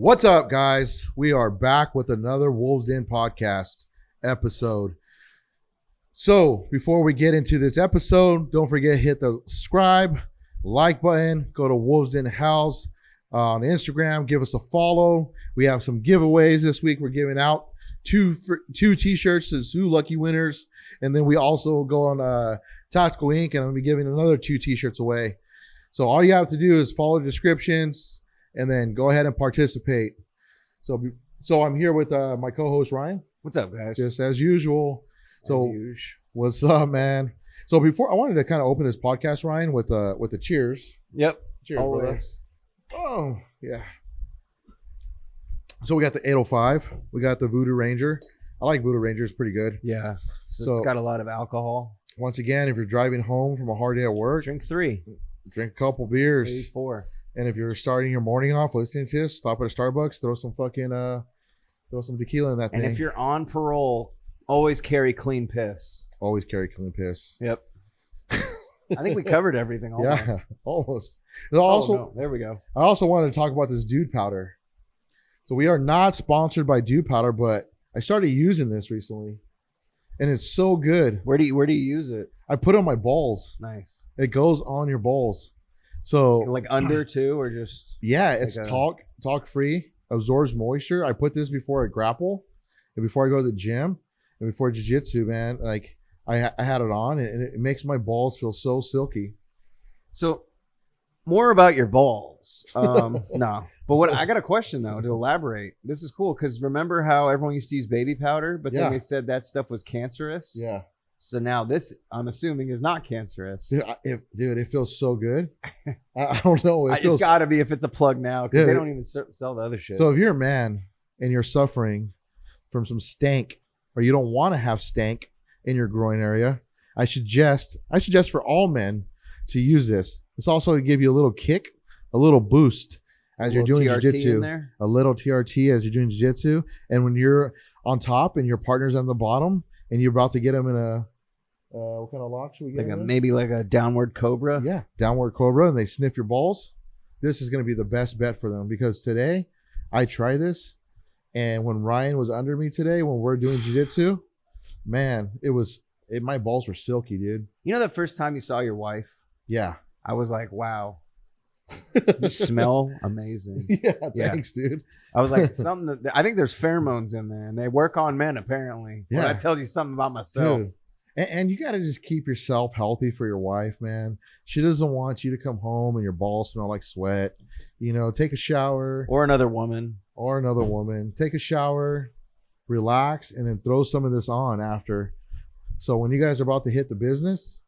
What's up, guys? We are back with another Wolves Den podcast episode. So before we get into this episode, don't forget hit the subscribe, like button, go to Wolves Den House on Instagram, give us a follow. We have some giveaways this week. We're giving out two t-shirts to 2 lucky winners. And then we also go on Tactical Inc. and I'm going to be giving another 2 t-shirts away. So all you have to do is follow the descriptions and then go ahead and participate. So I'm here with my co-host Ryan. What's up, guys? Just as usual. What's up, man? So before I wanted to kind of open this podcast, Ryan, with the cheers. Yep. Cheers, brother. Oh yeah. So we got the 805. We got the Voodoo Ranger. I like Voodoo Ranger. It's pretty good. Yeah. So it's got a lot of alcohol. Once again, if you're driving home from a hard day at work, Drink 3. drink a couple beers. Maybe 4. And if you're starting your morning off listening to this, stop at a Starbucks, throw some tequila in that thing. And if you're on parole, always carry clean piss. Always carry clean piss. Yep. I think we covered everything. Yeah, almost. There we go. I also wanted to talk about this dude powder. So we are not sponsored by dude powder, but I started using this recently, and it's so good. Where do you use it? I put it on my balls. Nice. It goes on your balls. So like under too, or just it's talc free, absorbs moisture. I put this before I grapple, and before I go to the gym, and before jiu-jitsu, man. Like I had it on, and it makes my balls feel so silky. So more about your balls. No, but what I got a question though to elaborate. This is cool because remember how everyone used to use baby powder, but then they said that stuff was cancerous. Yeah. So now this, I'm assuming, is not cancerous. Dude, it feels so good. I don't know. It's got to be if it's a plug now because they don't even sell the other shit. So if you're a man and you're suffering from some stank, or you don't want to have stank in your groin area, I suggest for all men to use this. It's also to give you a little kick, a little boost as you're doing jiu-jitsu. A little TRT as you're doing jiu-jitsu. And when you're on top and your partner's on the bottom and you're about to get them in a what kind of lock should we get? Maybe like a downward cobra. Yeah, downward cobra, and they sniff your balls. This is going to be the best bet for them because today I tried this, and when Ryan was under me today, when we're doing jiu-jitsu, man, my balls were silky, dude. You know the first time you saw your wife? Yeah. I was like, wow, you smell amazing. Yeah, thanks, dude. I was like, I think there's pheromones in there, and they work on men apparently. Yeah, well, that tells you something about myself. Dude. And you got to just keep yourself healthy for your wife, man. She doesn't want you to come home and your balls smell like sweat. Take a shower. Or another woman. Take a shower, relax, and then throw some of this on after. So when you guys are about to hit the business,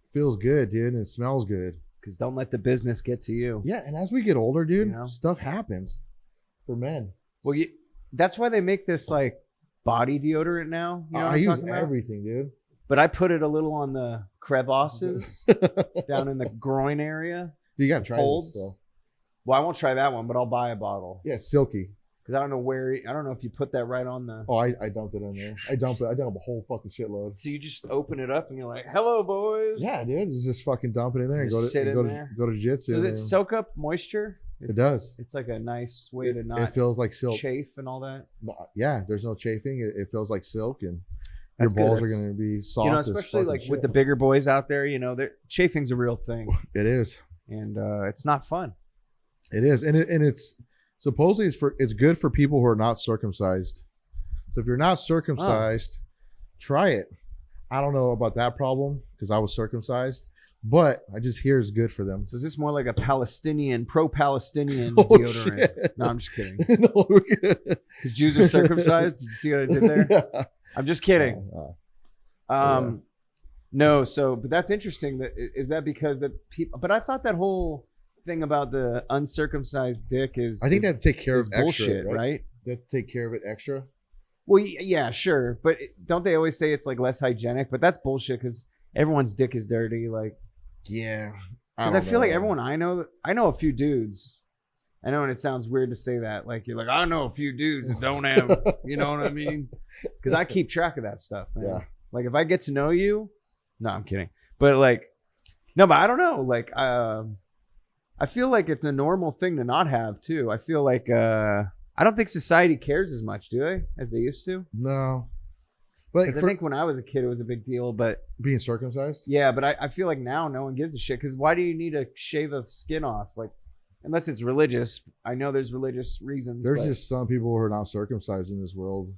it feels good, dude, and it smells good. Because don't let the business get to you. Yeah, and as we get older, dude, stuff happens for men. Well, that's why they make this like body deodorant now. I use everything, dude. But I put it a little on the crevasses down in the groin area. You got to try folds. This, though. Well, I won't try that one, but I'll buy a bottle. Yeah, it's silky. Because I don't know if you put that right on the... Oh, I dumped it in there. I dumped a whole fucking shitload. So you just open it up and you're like, hello, boys. Yeah, dude. Just fucking dump it in there and go to jiu-jitsu. Does it soak up moisture? It does. It's like a nice way to not... It feels like silk. Chafe and all that? Yeah, there's no chafing. It feels like silk, and your balls are going to be soft. Especially like with the bigger boys out there, chafing's a real thing. It is. And it's not fun. It is. And it's supposedly it's good for people who are not circumcised. So if you're not circumcised, try it. I don't know about that problem because I was circumcised, but I just hear it's good for them. So is this more like a pro-Palestinian deodorant? Shit. No, I'm just kidding. No, because Jews are circumcised. Did you see what I did there? Yeah. I'm just kidding. No, but that's interesting. Is that because that people? But I thought that whole thing about the uncircumcised dick is. I think they take care of bullshit, extra, right? They take care of it extra. Well, yeah, sure, but don't they always say it's like less hygienic? But that's bullshit because everyone's dick is dirty. Like, yeah, because I feel like everyone I know a few dudes. I know, and it sounds weird to say that. Like, you're like, I know a few dudes that don't have, you know what I mean? Because I keep track of that stuff, man. Yeah. Like, if I get to know you, no, I'm kidding. But like, no, but I don't know. Like, I I feel like it's a normal thing to not have too. I feel like I don't think society cares as much, do they, as they used to? No. But I think when I was a kid, it was a big deal. But being circumcised? Yeah, but I feel like now no one gives a shit. Because why do you need to shave a skin off? Like, unless it's religious. I know there's religious reasons. There's just some people who are not circumcised in this world.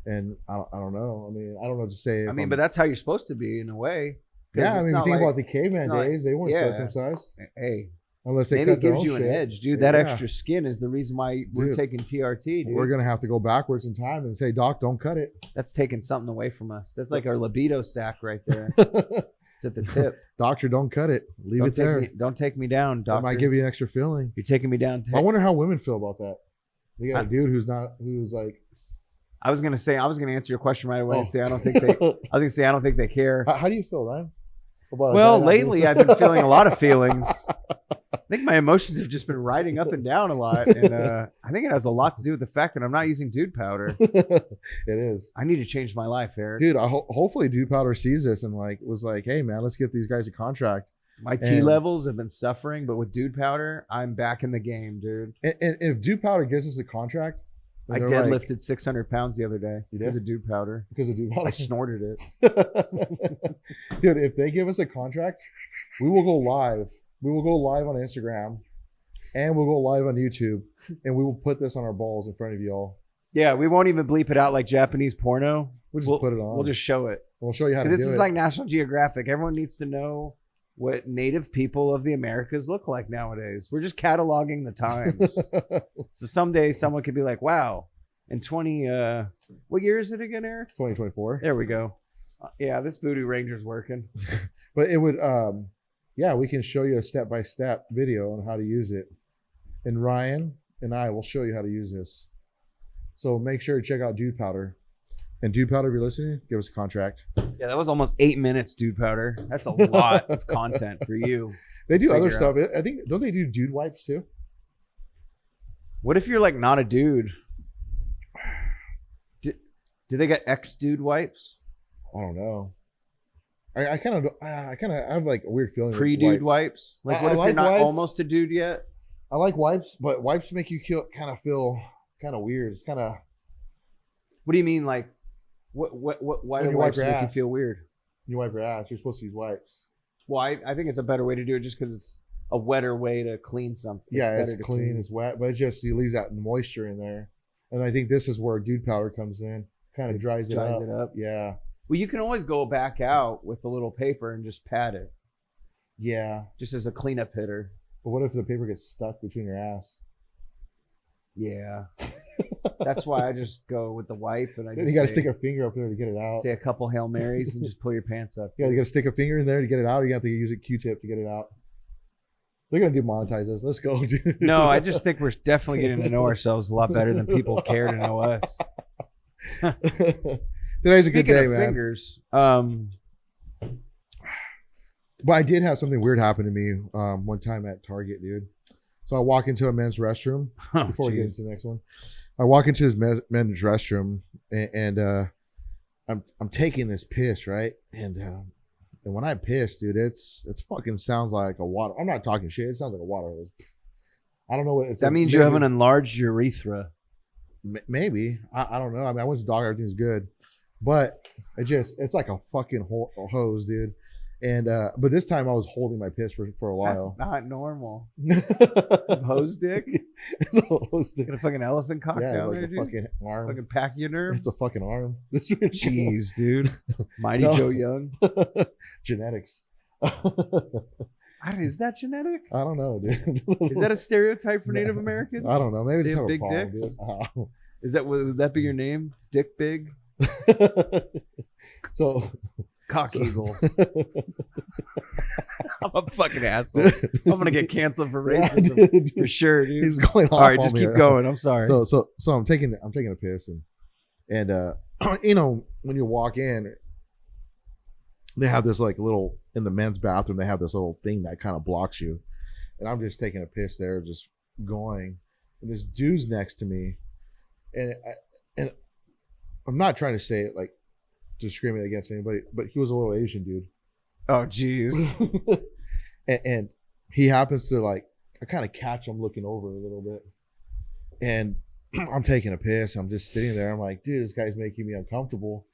And I don't know. I mean, I don't know what to say. But that's how you're supposed to be in a way. Yeah, I mean, think about the caveman days. They weren't circumcised. Hey. Unless they maybe cut it gives you an edge, dude. That extra skin is the reason why we're taking TRT, dude. We're going to have to go backwards in time and say, Doc, don't cut it. That's taking something away from us. That's like our libido sac right there. It's at the tip. Doctor, don't cut it. Leave it there. Don't take me down, doctor. It might give you an extra feeling. You're taking me down. I wonder how women feel about that. They got a dude who's like. I was gonna answer your question right away and say I don't think they care. How do you feel, Ryan? Well, lately I've been feeling a lot of feelings. I think my emotions have just been riding up and down a lot, and I think it has a lot to do with the fact that I'm not using dude powder. It is. I need to change my life, Eric. Dude, hopefully dude powder sees this and was like, hey man, let's get these guys a contract. My T levels have been suffering, but with dude powder, I'm back in the game, dude. And if dude powder gives us a contract, I deadlifted 600 pounds the other day because of dude powder. Because of dude powder? I snorted it. Dude, if they give us a contract, we will go live. We will go live on Instagram and we'll go live on YouTube and we will put this on our balls in front of y'all. Yeah, we won't even bleep it out like Japanese porno. We'll just put it on. We'll just show it. We'll show you how to do it. Because this is like National Geographic. Everyone needs to know what native people of the Americas look like nowadays. We're just cataloging the times. So someday someone could be like, wow, in what year is it again, Eric? 2024. There we go. Yeah, this Voodoo Ranger's working. But it would, we can show you a step-by-step video on how to use it. And Ryan and I will show you how to use this. So make sure to check out Dude Powder. And Dude Powder, if you're listening, give us a contract. Yeah, that was almost 8 minutes, Dude Powder. That's a lot of content for you. They do other stuff. I think, don't they do dude wipes too? What if you're like not a dude? Do they got ex-dude wipes? I don't know. I kind of have like a weird feling. Pre-dude wipes? Like what if you're not almost a dude yet? I like wipes, but wipes make you feel kind of weird. It's kind of. What do you mean, like? Why do wipes make you feel weird? You wipe your ass. You're supposed to use wipes. Well, I think it's a better way to do it just because it's a wetter way to clean something. It's clean, it's wet, but it leaves that moisture in there. And I think this is where dude powder comes in. Kind of dries it up. Yeah. Well, you can always go back out with a little paper and just pat it. Yeah. Just as a cleanup hitter. But what if the paper gets stuck between your ass? Yeah. That's why I just go with the wipe, and you got to stick a finger up there to get it out. Say a couple Hail Marys and just pull your pants up. Yeah, you got to stick a finger in there to get it out. Or you have to use a Q-tip to get it out. They're gonna demonetize us. Let's go, dude. No, I just think we're definitely getting to know ourselves a lot better than people care to know us. Today's a good day, man. Fingers. But I did have something weird happen to me one time at Target, dude. So I walk into a men's restroom before we get into the next one. I walk into his men's restroom and I'm taking this piss, right? And when I piss, dude, it's fucking sounds like a water. I'm not talking shit. It sounds like a water hose. I don't know what it's. That means you have an enlarged urethra. Maybe. I don't know. I mean, I went to the doctor. Everything's good. But it's like a fucking hose, dude. And but this time I was holding my piss for a while. That's not normal. Hose dick? It's a hose dick. Got a fucking elephant cock down like there, a dude? fucking arm. Fucking pachyderm? It's a fucking arm. Jeez, dude. Mighty Joe Young. Genetics. Is that genetic? I don't know, dude. Is that a stereotype for Native Americans? I don't know. Maybe they it's have big problem, dicks. Dude. Would that be your name? Dick Big? Cock Eagle. I'm a fucking asshole. I'm gonna get canceled for racism, dude. For sure, dude. He's going off. All right, just keep going. I'm sorry. So I'm taking a piss and you know, when you walk in, they have this like little in the men's bathroom. They have this little thing that kind of blocks you, and I'm just taking a piss there, just going, and this dude's next to me, and I'm not trying to say it like discriminate against anybody, but he was a little Asian dude. Oh, jeez. and he happens to like I kind of catch him looking over a little bit, and I'm taking a piss. I'm just sitting there. I'm like, dude, this guy's making me uncomfortable.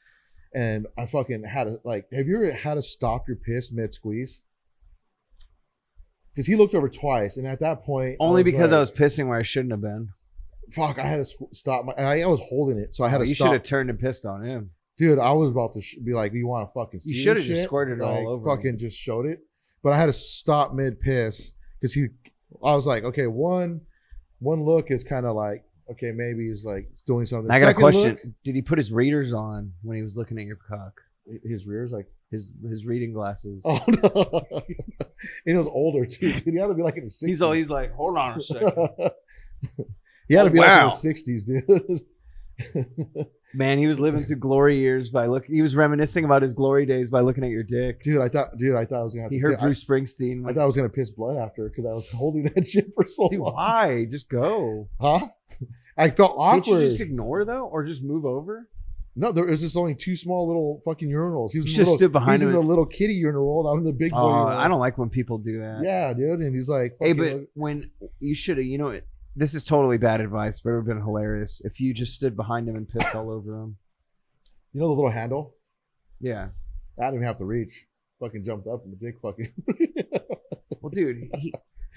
And I fucking had to like, have you ever had to stop your piss mid squeeze? Because he looked over twice, and at that point, Only because I like, was pissing where I shouldn't have been. fuck, I had to stop. I was holding it, so I had to You stop. should have turned and pissed on him. Dude, I was about to be like, you want to fucking see You should have this just shit? squirted it Like, all over fucking him. just showed it. But I had to stop mid piss because I was like, okay, one look is kind of like, okay, maybe he's like doing something. I got a Second question. look, Did he put his readers on when he was looking at your cock? his rear's like, His reading glasses. oh no. And he was older too. Dude. He had to be like in the 60s. He's like, hold on a second. He had to be wow. like in the 60s, dude. Man, he was living through glory years by he was reminiscing about his glory days by looking at your dick. Dude, I thought I was gonna have He to heard Bruce Springsteen. I thought I was gonna piss blood after because I was holding that shit for so Dude, long. why? Just go. Huh? I felt awkward. Can't you just ignore though, or just move over? No, there was just only two small little fucking urinals. He was You in just little, stood behind he was him. in the little kitty urinal, and I'm the big boy. urinal. I don't like when people do that. Yeah, dude. And he's like, Hey, fucking but when you should have, this is totally bad advice, but it would have been hilarious if you just stood behind him and pissed all over him. you know the little handle? Yeah. I didn't even have to reach. Fucking jumped up and the dick fucking. Well, dude,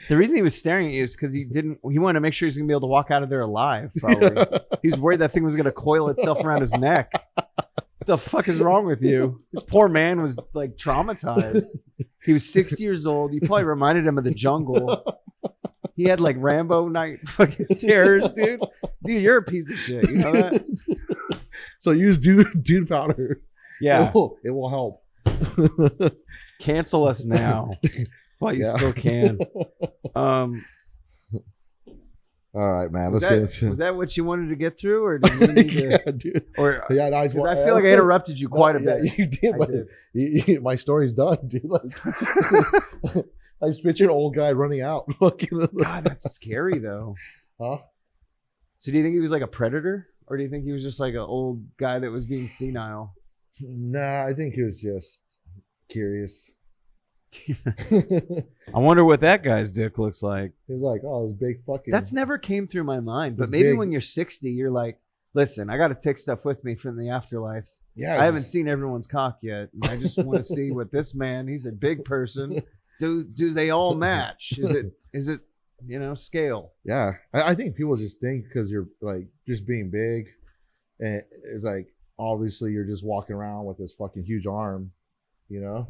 the reason he was staring at you is because he wanted to make sure he was going to be able to walk out of there alive, probably. He was worried that thing was going to coil itself around his neck. What the fuck is wrong with you? This poor man was like traumatized. He was 60 years old. You probably reminded him of the jungle. He had like Rambo night fucking terrors, dude. Dude, you're a piece of shit. You know that? So use dude powder. Yeah. It will help. Cancel us now while you still can. All right, man. Was Let's get into was that what you wanted to get through, or did you need to? yeah, dude. Or Yeah, I feel like I interrupted you quite a bit. Yeah, you did, I but did. my story's done, dude. Like, I just picture an old guy running out. God, that's scary though. Huh? So do you think he was like a predator, or do you think he was just like an old guy that was being senile? Nah, I think he was just curious. I wonder what that guy's dick looks like. He's like, oh, this big fucking. That's never came through my mind. But It's maybe big. when you're 60, you're like, listen, I got to take stuff with me from the afterlife. Yeah, I haven't seen everyone's cock yet. And I just want to see what this man, he's a big person. Do they all match? Is it scale? Yeah, I think people just think because you're like just being big, and it's like obviously you're just walking around with this fucking huge arm, and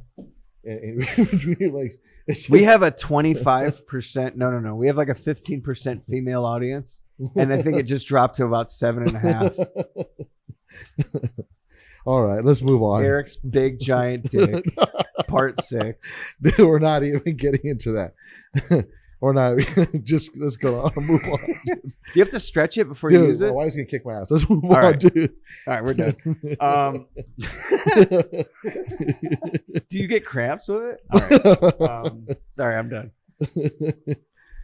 between your legs. It's just, We have a 25%. No. We have like a 15% female audience. And I think it just dropped to about 7.5. All right, let's move on. Eric's big giant dick, part 6. Dude, we're not even getting into that. We're not. Just let's go on. Move on. Do you have to stretch it before you Dude, use it? my wife's gonna kick my ass. Let's move All on, right. dude. All right, we're done. Do you get cramps with it? All right. Sorry, I'm done.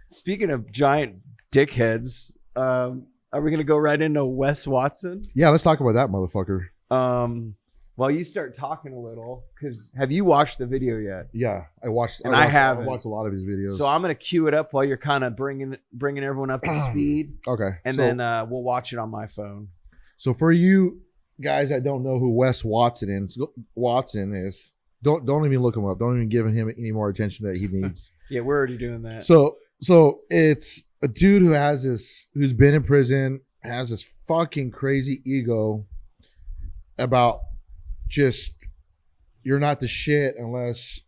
Speaking of giant dickheads, are we going to go right into Wes Watson? Yeah, let's talk about that motherfucker. Well, you start talking a little, because have you watched the video yet? Yeah, I watched. And I haven't. I watched a lot of his videos. So I'm going to cue it up while you're kind of bringing everyone up to speed, okay, and then we'll watch it on my phone. So for you guys that don't know who Wes Watson is, don't even look him up. Don't even give him any more attention that he needs. Yeah, we're already doing that. So it's a dude who's been in prison, has this fucking crazy ego about just you're not the shit unless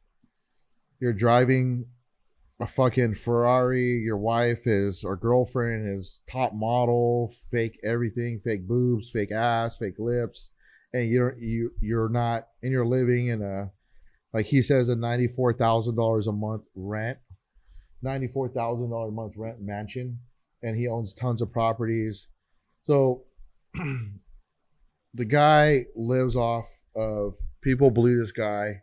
you're driving a fucking Ferrari, your wife is or girlfriend is top model, fake everything, fake boobs, fake ass, fake lips, and you're not, and you're living in a, like he says, a $94,000 a month rent, $94,000 a month rent mansion, and he owns tons of properties. So the guy lives off of, people believe this guy.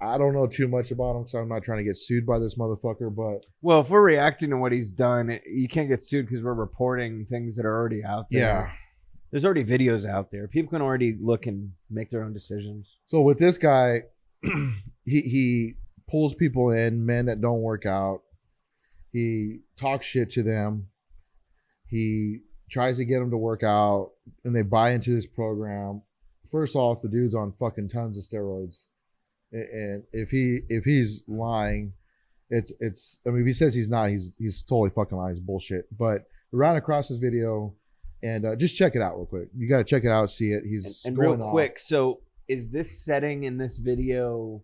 I don't know too much about him, so I'm not trying to get sued by this motherfucker. But well, if we're reacting to what he's done, you can't get sued because we're reporting things that are already out there. yeah. There's already videos out there. People can already look and make their own decisions. So with this guy, he pulls people in, men that don't work out, He talks shit to them. He tries to get them to work out, and they buy into this program. First off, the dude's on fucking tons of steroids, and if he's lying, it's. I mean, if he says he's not, he's totally fucking lying. It's bullshit. But we ran across this video, and just check it out real quick. You got to check it out, see it. He's and going real quick. So, is this setting in this video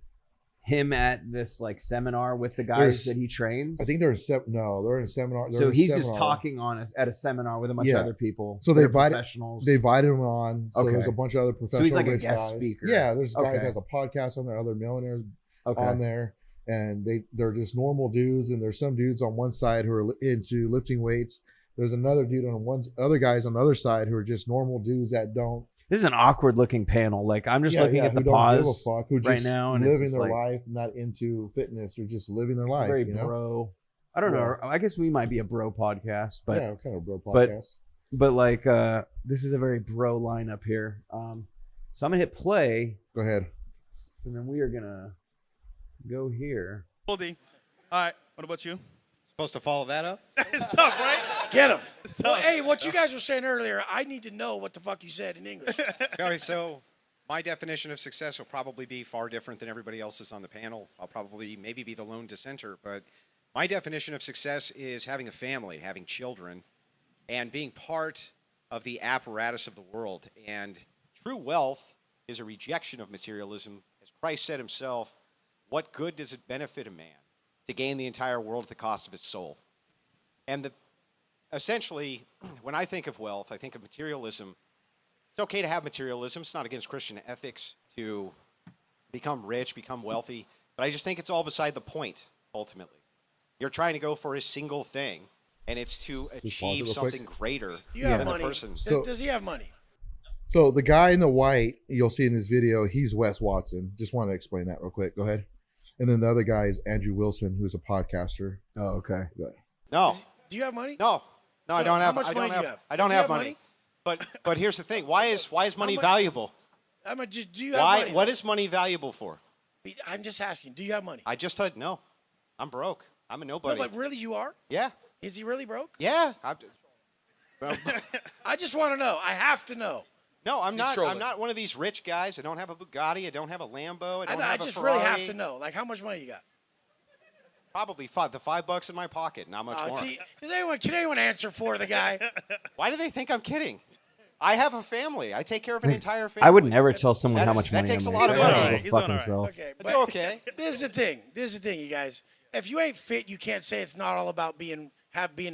him at this like seminar with the guys that he trains? I think they're in they're in a seminar. So he's just talking at a seminar with a bunch of other people. So they professionals. They invited him on. So there's a bunch of other professionals. So he's like a guest guys. speaker. Yeah, there's guys that has a podcast on there, other millionaires on there, and they're just normal dudes. And there's some dudes on one side who are into lifting weights. There's another dude on other guys on the other side who are just normal dudes that don't. This is an awkward looking panel. Like I'm just looking at the pause who just right now and living their life, not into fitness. They're just living their life. Very bro. I don't know. I guess we might be a bro podcast, but yeah, kind of a bro podcast. But like this is a very bro lineup here. So I'm gonna hit play. Go ahead. And then we are gonna go here. Holding. All right. What about you? Supposed to follow that up? It's tough, right? Get him. It's Well, tough. hey, what you guys were saying earlier, I need to know what the fuck you said in English. Okay, so my definition of success will probably be far different than everybody else's on the panel. I'll probably maybe be the lone dissenter, but my definition of success is having a family, having children, and being part of the apparatus of the world. And true wealth is a rejection of materialism. As Christ said himself, what good does it benefit a man to gain the entire world at the cost of his soul? And essentially, when I think of wealth, I think of materialism. It's okay to have materialism. It's not against Christian ethics to become rich, become wealthy. But I just think it's all beside the point, ultimately. You're trying to go for a single thing, and it's to achieve something greater You than have the money. person. Does he have money? So the guy in the white, you'll see in this video, he's Wes Watson. Just want to explain that real quick. Go ahead. And then the other guy is Andrew Wilson, who's a podcaster. Oh, okay. No. Do you have money? No, I don't have. How much I money don't do you have. have? I don't Does he have have money. But here's the thing. Why is money much- valuable? Do you have money? What is money valuable for? I'm just asking. Do you have money? I just said no. I'm broke. I'm a nobody. No, but really, you are? Yeah. Is he really broke? Yeah. I just want to know. I have to know. No, I'm not. trolling. I'm not one of these rich guys. I don't have a Bugatti. I don't have a Lambo. I don't I have just a Ferrari. really have to know. Like, how much money you got? Probably $5 in my pocket. Not much more. Can anyone answer for the guy? Why do they think I'm kidding? I have a family. I take care of an entire family. I would never tell someone how That's- much that money takes I'm a lot making. of I'd money. go He's fuck doing all right. himself. Okay, It's but okay. this is the thing, you guys. If you ain't fit, you can't say it's not all about being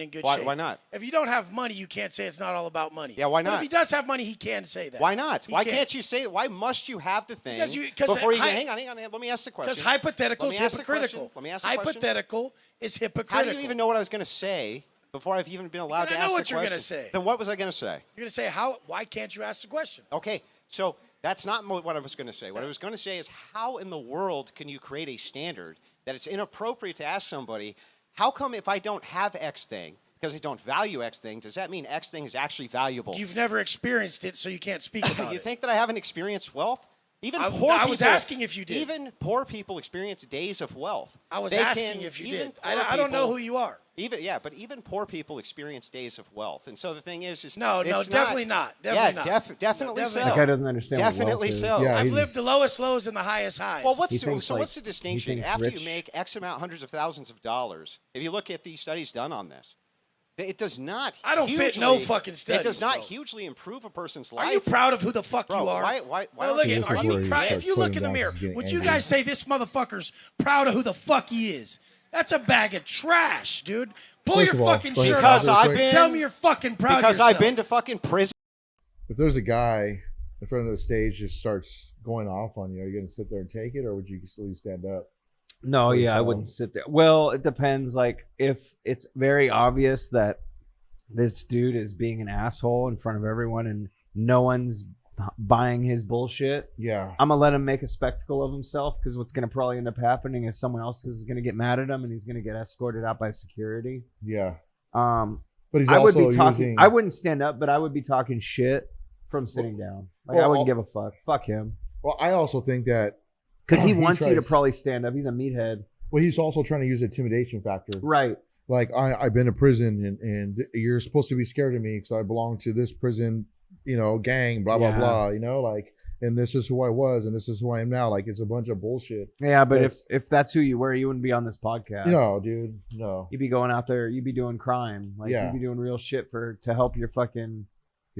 in good shape. Why not? If you don't have money, you can't say it's not all about money. Yeah, why But not? if he does have money, he can say that. Why not? He Why can. can't you say? Why must you have the thing Because before you hi- hang on? Let me ask the question. Because hypothetical Let is me ask the question. hypocritical. Let me ask the question. Hypothetical is How hypocritical. do you even know what I was going to say before I've even been allowed Because to I ask know the what you're question? gonna say. Then what was I going to say? You're gonna say why can't you ask the question? Okay, so that's not what I was going to say. What I was going to say is how in the world can you create a standard that it's inappropriate to ask somebody, how come if I don't have X thing, because I don't value X thing, does that mean X thing is actually valuable? You've never experienced it, so you can't speak about You it. think that I haven't experienced wealth? Even I poor was people, asking if you did. Even poor people experience days of wealth. I was They asking can- if you even did. poor I don't know people- who you are. But even poor people experience days of wealth. And so the thing is No, it's definitely not. Yeah, Definitely not. definitely No, so. definitely That guy doesn't understand what Definitely wealth is. so. Yeah, I've he's- lived the lowest lows and the highest highs. Well, He what's thinks the he distinction? thinks After rich- you make X amount, hundreds of thousands of dollars, if you look at these studies done on this, it does not. I don't fit no hugely- fucking studies, It does not bro. hugely improve a person's life. Are you proud of who the fuck Bro, you are? why Well, don't look you? at, This are is you where he proud? starts If you look putting in the down mirror, and getting would you angry. guys say this motherfucker's proud of who the fuck he is? That's a bag of trash, dude. Pull First your of all, fucking go ahead, shirt Because real off. I've quick. been- Tell me you're fucking proud Because of yourself. I've been to fucking prison. If there's a guy in front of the stage just starts going off on you, are you going to sit there and take it, or would you still stand up? No, for yeah, I yourself? wouldn't sit there. Well, it depends. Like, if it's very obvious that this dude is being an asshole in front of everyone and no one's buying his bullshit, Yeah. I'm gonna let him make a spectacle of himself, because what's gonna probably end up happening is someone else is gonna get mad at him and he's gonna get escorted out by security. Yeah. But But he's I would also be talking. using, I wouldn't stand up, but I would be talking shit from sitting down. Like, I well, wouldn't give a fuck. Fuck him, well, I also think that because he He wants you to tries- probably stand up. He's a meathead, he's also trying to use intimidation factor. right? like I've been to prison and you're supposed to be scared of me because I belong to this prison, gang, blah blah blah, like, and this is who I was and this is who I am now. Like, it's a bunch of bullshit. Yeah, but if that's who you were, you wouldn't be on this podcast. No, dude, no. You'd be going out there. You'd be doing crime. Like, you'd be doing real shit to help your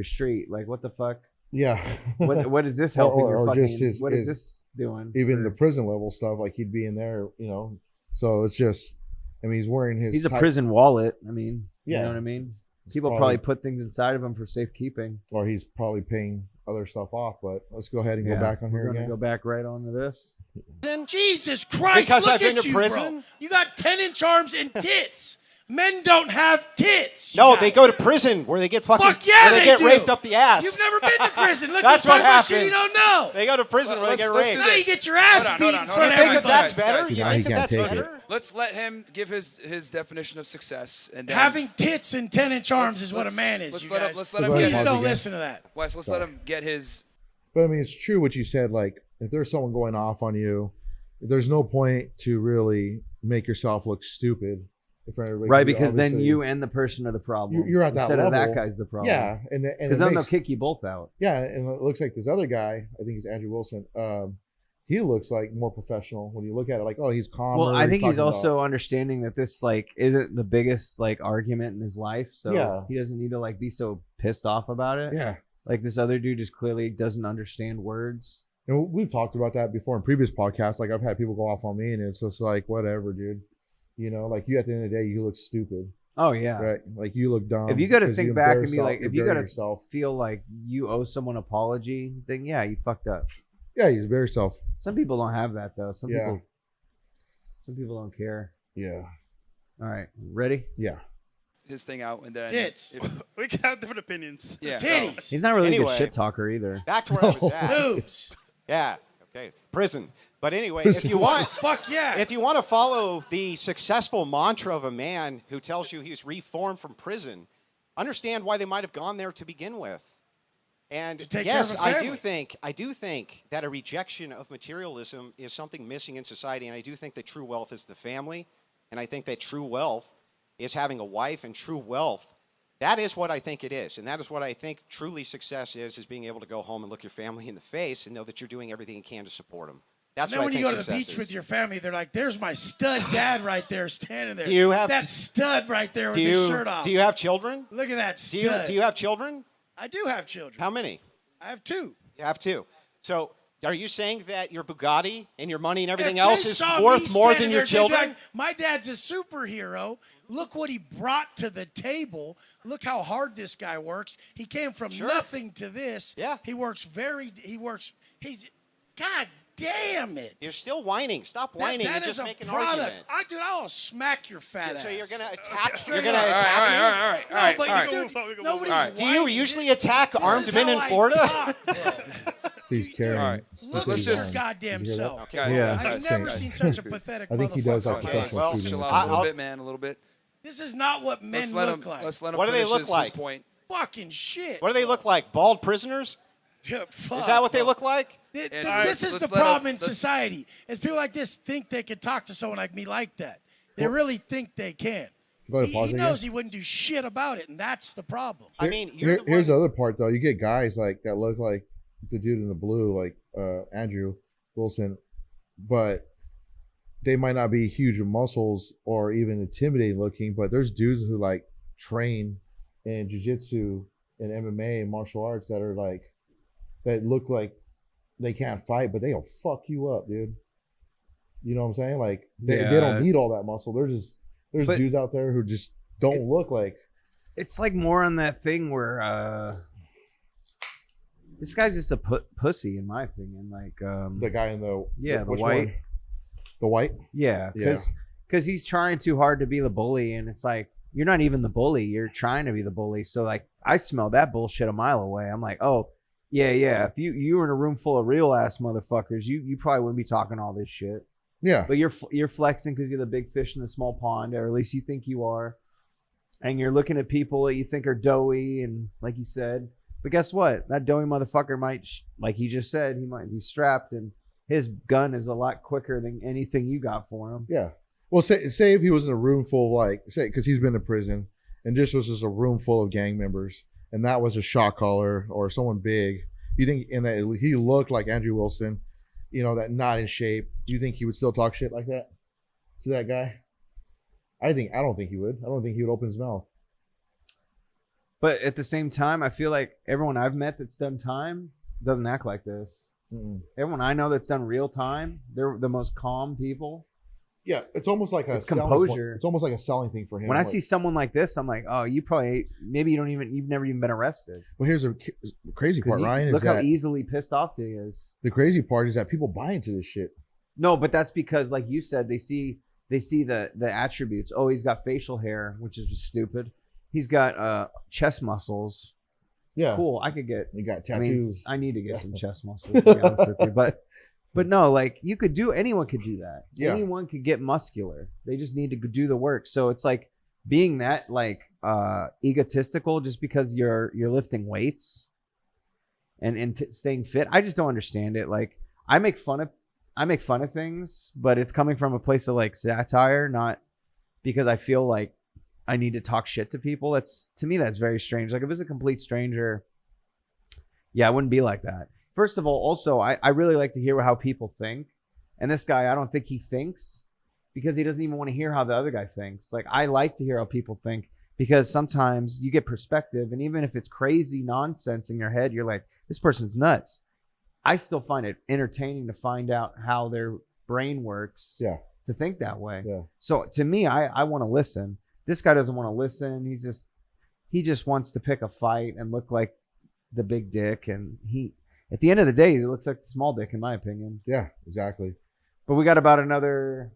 street. Like, what the fuck? Yeah. What is this helping your fucking? What is his, this doing? Even the prison level stuff, like he'd be in there, So it's just, he's wearing his. He's a prison wallet. I mean, yeah. You know what I mean? People probably put things inside of him for safekeeping. Or he's probably paying other stuff off. But let's go ahead and go back on here again. Go back right onto this. Jesus Christ! Because look I've been at to you, prison? bro. You got 10-inch arms and tits. Men don't have tits. No, guys. they go to prison where they get fucking. Fuck yeah, where they get do. raped up the ass. You've never been to prison. Look, That's you're what talking about shit happens. you don't know. They go to prison where they get let's raped. do Now you this. get your ass Hold on, beat hold in on, front hold of on. You think Guys, that that's guys, better? guys. You Now think he that can't that's take it. better? Let's let him give his definition of success, and then Having tits and 10-inch arms is what a man is. Let's You let him. guys. Let's let him Go ahead, Please get. pause don't again. listen to that. Wes, let's let him get his. But it's true what you said. Like, if there's someone going off on you, there's no point to really make yourself look stupid. Right, because then you and the person are the problem. You're at that instead level. of that guy's the problem. Yeah, and because then they'll kick you both out. Yeah, and it looks like this other guy, I think he's Andrew Wilson. He looks like more professional when you look at it. Like, oh, he's calmer. Well, I think he's talking also understanding that this isn't the biggest argument in his life, so he doesn't need to be so pissed off about it. Yeah, like this other dude just clearly doesn't understand words. And we've talked about that before in previous podcasts. Like, I've had people go off on me, and it's just like, whatever, dude. Like, you at the end of the day, you look stupid. Oh yeah, right. Like, you look dumb. If you got to think back and be yourself, like, if you got to yourself. feel like you owe someone an apology, then yeah, you fucked up. Yeah, you bare yourself. Some people don't have that though. Some people don't care. Yeah. All right, ready? Yeah. His thing out, and then Tits. we can have different opinions. Yeah, Titties. He's not really a Anyway. good shit talker either. Back to where I was at. Boobs. Yeah. Okay. Prison. But anyway, if you want, Fuck yeah. if you want to follow the successful mantra of a man who tells you he's reformed from prison, understand why they might have gone there to begin with. And To take yes, care of a family. I do think that a rejection of materialism is something missing in society, and I do think that true wealth is the family, and I think that true wealth is having a wife, and true wealth, that is what I think it is, and that is what I think truly success is being able to go home and look your family in the face and know that you're doing everything you can to support them. That's And then what when I you think go to the success beach is. with your family, they're like, "There's my stud dad right there, standing there. Do you have- that stud right there with his shirt off? Do you have children? Look at that stud. Do you have children? I do have children. How many? I have 2. You have 2. So are you saying that your Bugatti and your money and everything If else they is saw me worth more standing than your there, they'd be children? like, my dad's a superhero. Look what he brought to the table. Look how hard this guy works. He came from nothing to this. Yeah. He's, God damn it. You're still whining. Stop whining that and is just a make an product. argument. I'll smack your fat ass. So you're gonna attack. Straight You're gonna up. attack me. All right. But nobody's All right. Do you whining. usually attack This armed is men how in I Florida? talk, bro. He's carrying. All right. Look Let's at your just goddamn You hear that? self. Okay, guys, Yeah. guys, I've guys, never guys. seen such a pathetic I think he does motherfucker. have Okay, possession well, of chill food. out a little bit, man. A little bit. This is not what men Let's let look him. like. Let's let him. What do they finish look his like? point. Fucking shit. What do they look like? Bald prisoners? Fuck, Is that what they bro. look like? And This is let's the let problem him- in society. Is people like this think they could talk to someone like me like that. They really think they can. Go ahead, He pause again. knows he wouldn't do shit about it, and that's the problem. I mean, you're the Here's the one. other part, though. You get guys like that look like the dude in the blue, like Andrew Wilson, but they might not be huge muscles or even intimidating looking. But there's dudes who like train in jiu-jitsu and MMA and martial arts that are like that look like they can't fight, but they'll fuck you up, dude. You know what I'm saying? Like they don't need all that muscle. There's But- dudes out there who just don't look like. It's like more on that thing where this guy's just a pussy, in my opinion. Like The guy in the the which white. one? The white? Yeah, because he's trying too hard to be the bully, and it's like you're not even the bully. You're trying to be the bully. So like I smell that bullshit a mile away. I'm like, oh yeah. If you were in a room full of real ass motherfuckers, you probably wouldn't be talking all this shit. Yeah. But you're flexing because you're the big fish in the small pond, or at least you think you are. And you're looking at people that you think are doughy, and like you said. But guess what? That doughy motherfucker might, like he just said, he might be strapped, and his gun is a lot quicker than anything you got for him. Yeah. Well, say if he was in a room full of because he's been to prison and this was just a room full of gang members and that was a shot caller or someone big, you think that he looked like Andrew Wilson, that not in shape, you think he would still talk shit like that to that guy? I don't think he would. I don't think he would open his mouth. But at the same time, I feel like everyone I've met that's done time doesn't act like this. Everyone I know that's done real time, they're the most calm people. Yeah, it's almost like it's composure. It's almost like a selling thing for him. When I see someone like this, I'm like, oh, you've never even been arrested. Well, here's the crazy part, Ryan. Look how easily pissed off he is. The crazy part is that people buy into this shit. No, but that's because, like you said, they see the attributes. Oh, he's got facial hair, which is just stupid. He's got chest muscles. Yeah, cool. I could get. He got tattoos. I need to get some chest muscles. To be honest with you, but no, like anyone could do that. Yeah. Anyone could get muscular. They just need to do the work. So it's like being that egotistical just because you're lifting weights and staying fit. I just don't understand it. Like I make fun of things, but it's coming from a place of like satire, not because I feel like I need to talk shit to people. To me, that's very strange. Like if it's a complete stranger, yeah, I wouldn't be like that. First of all, also, I really like to hear how people think. And this guy, I don't think he thinks because he doesn't even want to hear how the other guy thinks. Like, I like to hear how people think because sometimes you get perspective. And even if it's crazy nonsense in your head, you're like, this person's nuts. I still find it entertaining to find out how their brain works to think that way. Yeah. So to me, I want to listen. This guy doesn't want to listen. He just wants to pick a fight and look like the big dick. And at the end of the day, it looks like the small dick, in my opinion. Yeah, exactly. But we got about another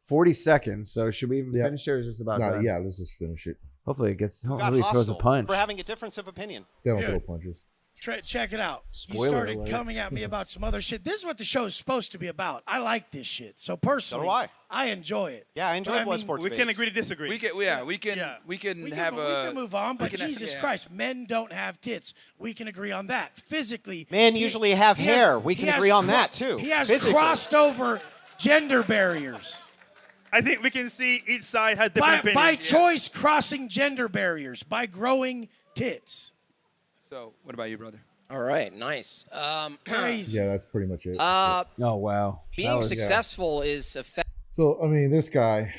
40 seconds. So should we even finish it, or is this about done? Yeah, let's just finish it. Hopefully he throws a punch. For having a difference of opinion. They don't throw punches. Check it out. Spoiler you started alert. coming at me about some other shit. This is what the show is supposed to be about. I like this shit. So personally, so do I enjoy it. Yeah, I enjoy blood sports. We can agree to disagree. We can move on, but Jesus Christ, men don't have tits. We can agree on that. Physically, men usually have hair. We can agree on that too. He has crossed over gender barriers. I think we can see each side has different opinions. By choice, crossing gender barriers by growing tits. So, what about you, brother? All right, nice. Crazy. Yeah, that's pretty much it. Oh, wow. Being successful is effective. So, I mean, this guy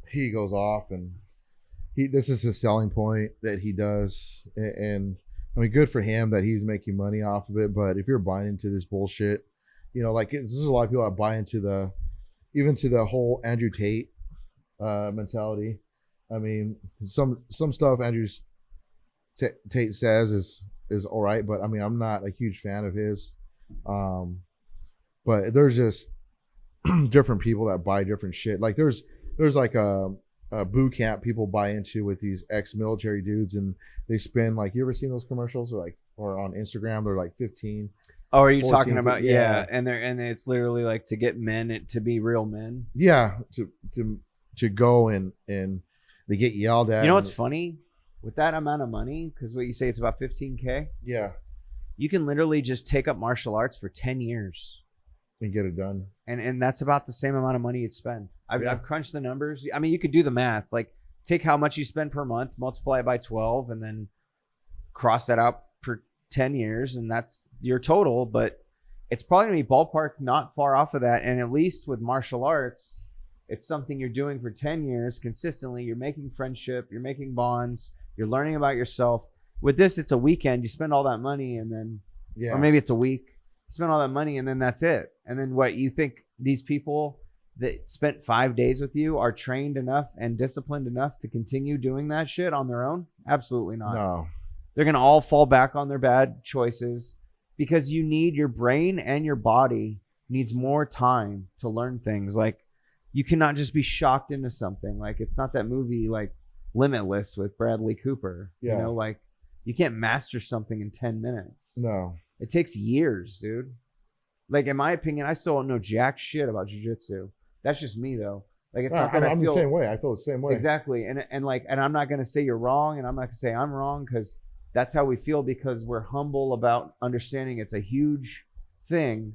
he goes off and this is his selling point that he does. And I mean, good for him that he's making money off of it. But if you're buying into this bullshit, there's a lot of people that buy into the whole Andrew Tate mentality. I mean, some stuff Andrew Tate says is all right, but I mean, I'm not a huge fan of his. But there's just different people that buy different shit. Like there's like a boot camp people buy into with these ex-military dudes, and they spend like, you ever seen those commercials or on Instagram? They're like 15. Oh, are you talking about and it's literally like to get men to be real men. Yeah, to go and they get yelled at. You know what's funny? With that amount of money, because what you say, it's about $15K. Yeah. You can literally just take up martial arts for 10 years. And get it done. And that's about the same amount of money you'd spend. I've crunched the numbers. I mean, you could do the math. Like, take how much you spend per month, multiply it by 12, and then cross that out for 10 years, and that's your total. But it's probably going to be ballpark not far off of that. And at least with martial arts, it's something you're doing for 10 years consistently. You're making friendship. You're making bonds. You're learning about yourself. With this, it's a weekend. You spend all that money and then, or maybe it's a week. You spend all that money and then that's it. And then what, you think these people that spent 5 days with you are trained enough and disciplined enough to continue doing that shit on their own? Absolutely not. No. They're going to all fall back on their bad choices because your brain and your body needs more time to learn things. Like, you cannot just be shocked into something. Like, it's not that movie like Limitless with Bradley Cooper. Yeah. Like, you can't master something in 10 minutes. No. It takes years, dude. Like, in my opinion, I still don't know jack shit about jiu-jitsu. That's just me, though. Like, it's not that I'm the same way. I feel the same way. Exactly. And I'm not going to say you're wrong, and I'm not going to say I'm wrong, because that's how we feel, because we're humble about understanding it's a huge thing.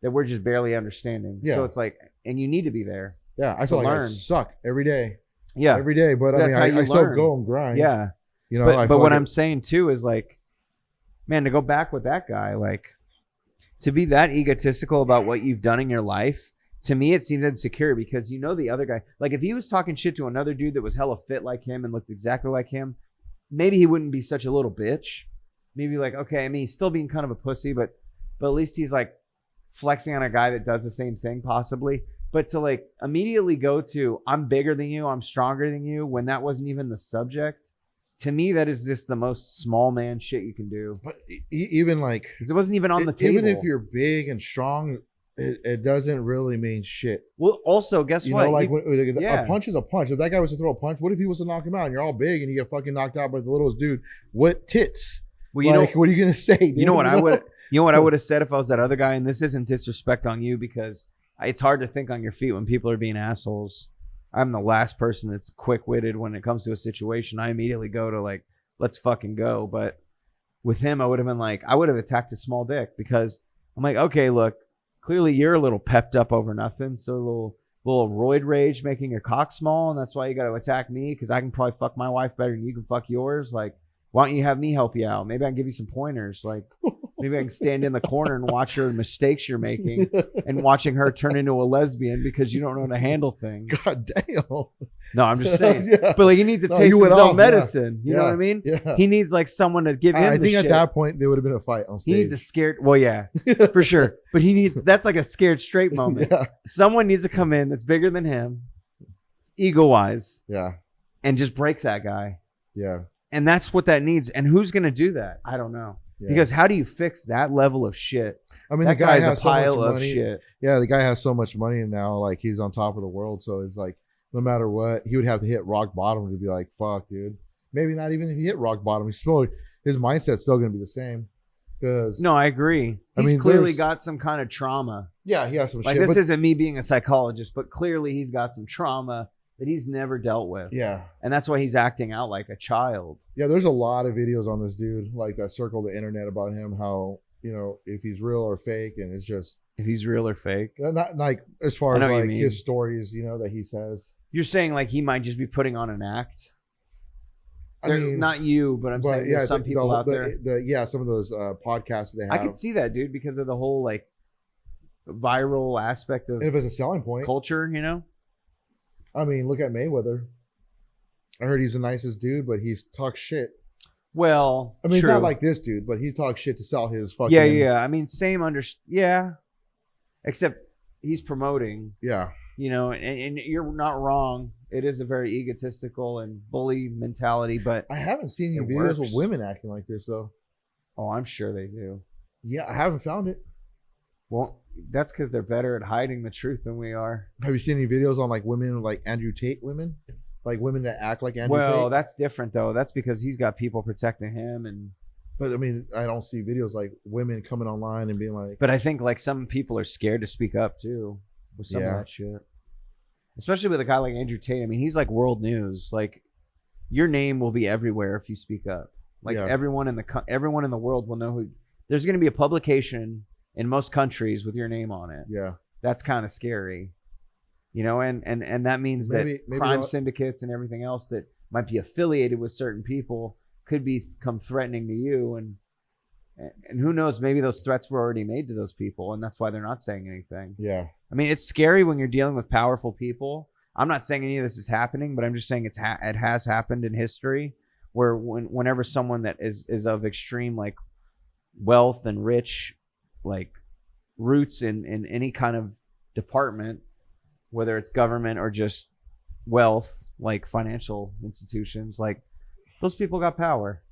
that we're just barely understanding. Yeah. So it's like, and you need to be there. Yeah, I feel like I learn. suck every day. Yeah. Every day, but That's how I you still learn. go and grind. Yeah. You know, But what I'm saying too is like, man, to go back with that guy, like to be that egotistical about what you've done in your life, to me, it seems insecure because you know the other guy, like if he was talking shit to another dude that was hella fit like him and looked exactly like him, maybe he wouldn't be such a little bitch. Maybe like, okay, I mean, he's still being kind of a pussy, but at least he's like flexing on a guy that does the same thing possibly. But to like immediately go to, I'm bigger than you, I'm stronger than you, when that wasn't even the subject, to me, that is just the most small man shit you can do. But even like, it wasn't even on the table. Even if you're big and strong, it doesn't really mean shit. Well, also, guess what? You know, like a punch is a punch. If that guy was to throw a punch, what if he was to knock him out and you're all big and you get fucking knocked out by the littlest dude? What tits? Well, you like, know, what are you gonna say? Dude? You know what I would? You know what I would have said if I was that other guy? And this isn't disrespect on you because it's hard to think on your feet when people are being assholes. I'm the last person that's quick-witted when it comes to a situation. I immediately go to like, let's fucking go. But with him, I would have been like, I would have attacked a small dick because I'm like, okay, look, clearly you're a little pepped up over nothing. So a little roid rage making your cock small. And that's why you got to attack me because I can probably fuck my wife better than you can fuck yours. Like, why don't you have me help you out? Maybe I can give you some pointers. Like, maybe I can stand in the corner and watch her mistakes you're making and watching her turn into a lesbian because you don't know how to handle things. God damn. No, I'm just saying. Yeah. But like, he needs to taste his own medicine. Yeah. You know what I mean? Yeah. He needs like someone to give him I think shit. at that point, there would have been a fight on stage. He needs a scared, well, yeah, for sure. But that's like a scared straight moment. Yeah. Someone needs to come in that's bigger than him, ego-wise, Yeah. and just break that guy. Yeah. And that's what that needs. And who's going to do that? I don't know. Yeah. Because how do you fix that level of shit? I mean, that the guy guy's has a pile so much of money. shit. Yeah, the guy has so much money and now, like, he's on top of the world. So it's like, no matter what, he would have to hit rock bottom to be like, fuck, dude. Maybe not even if he hit rock bottom. His mindset's still going to be the same. No, I agree. He's clearly got some kind of trauma. Yeah, he has some like shit. This isn't me being a psychologist, but clearly he's got some trauma that he's never dealt with. Yeah. And that's why he's acting out like a child. Yeah, there's a lot of videos on this dude, like that circle the internet about him, how, you know, if he's real or fake, and it's just... If he's real or fake? Not like, as far as like his stories, you know, that he says. You're saying like he might just be putting on an act? I mean, not you, but I'm saying there's some people out there. Some of those podcasts they have. I could see that, dude, because of the whole like viral aspect of if it's a selling point, culture, you know. I mean, look at Mayweather. I heard he's the nicest dude, but he's talks shit. Well, I mean, true. Not like this dude, but he talks shit to sell his fucking. Yeah. I mean, same yeah. Except he's promoting. Yeah. You know, and you're not wrong. It is a very egotistical and bully mentality, but I haven't seen any videos with women acting like this though. Oh, I'm sure they do. Yeah, I haven't found it. Well, that's because they're better at hiding the truth than we are. Have you seen any videos on like women, like Andrew Tate women? Like women that act like Andrew Tate? Well, that's different though. That's because he's got people protecting him But I mean, I don't see videos like women coming online and being like... But I think like some people are scared to speak up too with some of that shit. Especially with a guy like Andrew Tate. I mean, he's like world news. Like your name will be everywhere if you speak up. Like everyone in the world will know who... There's going to be a publication in most countries with your name on it. Yeah. That's kind of scary. You know, and that means maybe crime syndicates and everything else that might be affiliated with certain people could become threatening to you, and who knows, maybe those threats were already made to those people and that's why they're not saying anything. Yeah. I mean, it's scary when you're dealing with powerful people. I'm not saying any of this is happening, but I'm just saying it has happened in history where whenever someone that is of extreme like wealth and rich like roots in any kind of department, whether it's government or just wealth, like financial institutions, like those people got power.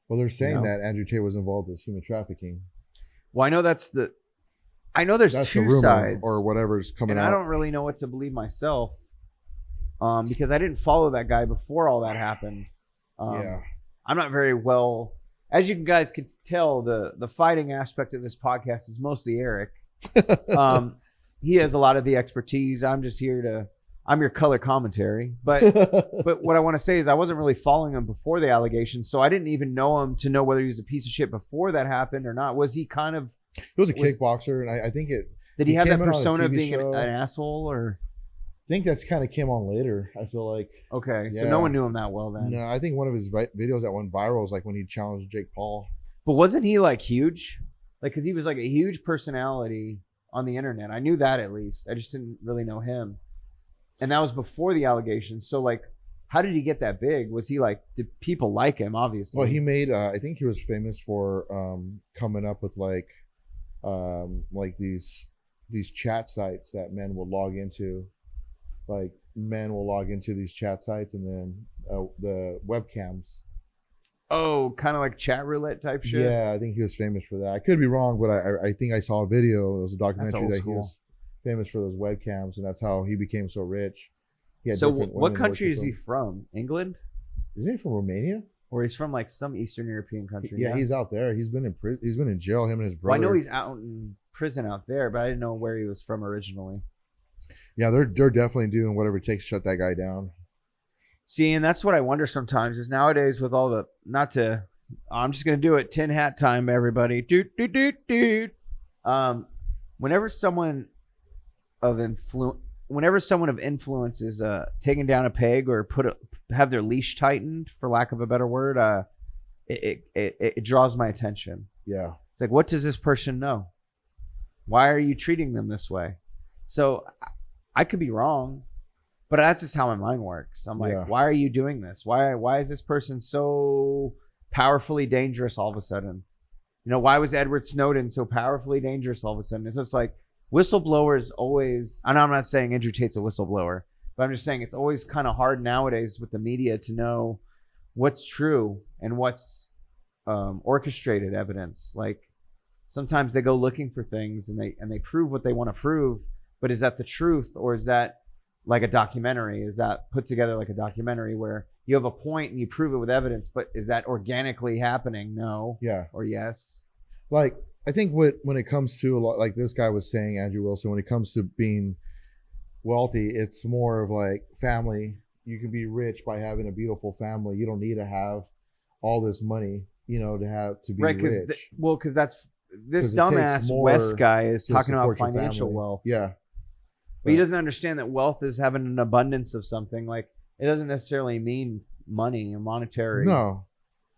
Well, they're saying that Andrew Tate was involved with human trafficking. Well, I know there's that's two the rumor, sides or whatever's coming out. I don't really know what to believe myself, because I didn't follow that guy before all that happened. I'm not very well, as you guys could tell. The fighting aspect of this podcast is mostly Eric. He has a lot of the expertise. I'm just here I'm your color commentary. But what I want to say is I wasn't really following him before the allegations, so I didn't even know him to know whether he was a piece of shit before that happened or not. Was he kind of... He was a kickboxer, and I think Did he have came that in on a persona of TV being an show. asshole or? I think that's kind of came on later. I feel like. Okay, so Yeah. no one knew him that well then. No, I think one of his videos that went viral was like when he challenged Jake Paul. But wasn't he like huge? Like, because he was like a huge personality on the internet. I knew that at least. I just didn't really know him. And that was before the allegations. So like, how did he get that big? Was he like, did people like him? Obviously. Well, he made. I think he was famous for coming up with like these chat sites that men will log into. Like men will log into these chat sites and then the webcams. Oh, kind of like chat roulette type shit. Yeah, I think he was famous for that. I could be wrong, but I think I saw a video. It was a documentary old that school. he was famous for those webcams, and that's how he became so rich. He had So different what women country work is with he him. from? England? Isn't he from Romania? Or he's from like some Eastern European country? Yeah, he's out there. He's been in prison. He's been in jail. Him and his Well, brother. I know he's out in prison out there, but I didn't know where he was from originally. Yeah, they're definitely doing whatever it takes to shut that guy down. See, and that's what I wonder sometimes is nowadays with all the I'm just gonna do it. Tin hat time, everybody. Doot doot doot doot. Whenever someone of influence is taking down a peg or have their leash tightened, for lack of a better word, it draws my attention. Yeah. It's like, what does this person know? Why are you treating them this way? So I could be wrong, but that's just how my mind works. I'm like, Yeah. why are you doing this? Why is this person so powerfully dangerous all of a sudden? You know, why was Edward Snowden so powerfully dangerous all of a sudden? It's just like whistleblowers always, and I'm not saying Andrew Tate's a whistleblower, but I'm just saying it's always kind of hard nowadays with the media to know what's true and what's orchestrated evidence. Like sometimes they go looking for things and they prove what they want to prove, but is that the truth, or is that like a documentary? Is that put together like a documentary where you have a point and you prove it with evidence, but is that organically happening? No. Yeah. Or yes. Like, I think when it comes to a lot, like this guy was saying, Andrew Wilson, when it comes to being wealthy, it's more of like family. You can be rich by having a beautiful family. You don't need to have all this money, you know, to be Right, rich. because that's this 'Cause it dumbass takes more West guy is to talking about support your financial family. wealth. Yeah. But he doesn't understand that wealth is having an abundance of something. Like it doesn't necessarily mean money or monetary. No.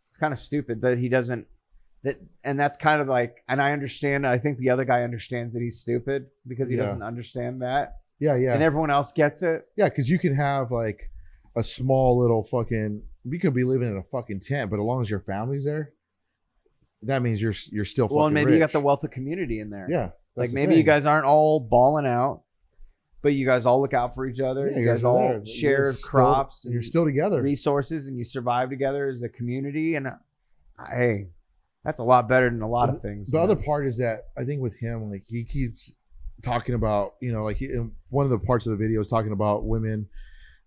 It's kind of stupid that he doesn't. And that's kind of like, and I understand. I think the other guy understands that he's stupid because he doesn't understand that. Yeah, yeah. And everyone else gets it. Yeah, because you can have like a small little fucking. You could be living in a fucking tent, but as long as your family's there, that means you're still fucking Well, and maybe rich. you got the wealth of community in there. Yeah. Like maybe you guys aren't all balling out, but you guys all look out for each other. Yeah, you guys all there. share You're still- crops. and you're still together. Resources, and you survive together as a community. And hey, that's a lot better than a lot of things. The man. other part is that I think with him, like he keeps talking about, you know, like in one of the parts of the video is talking about women,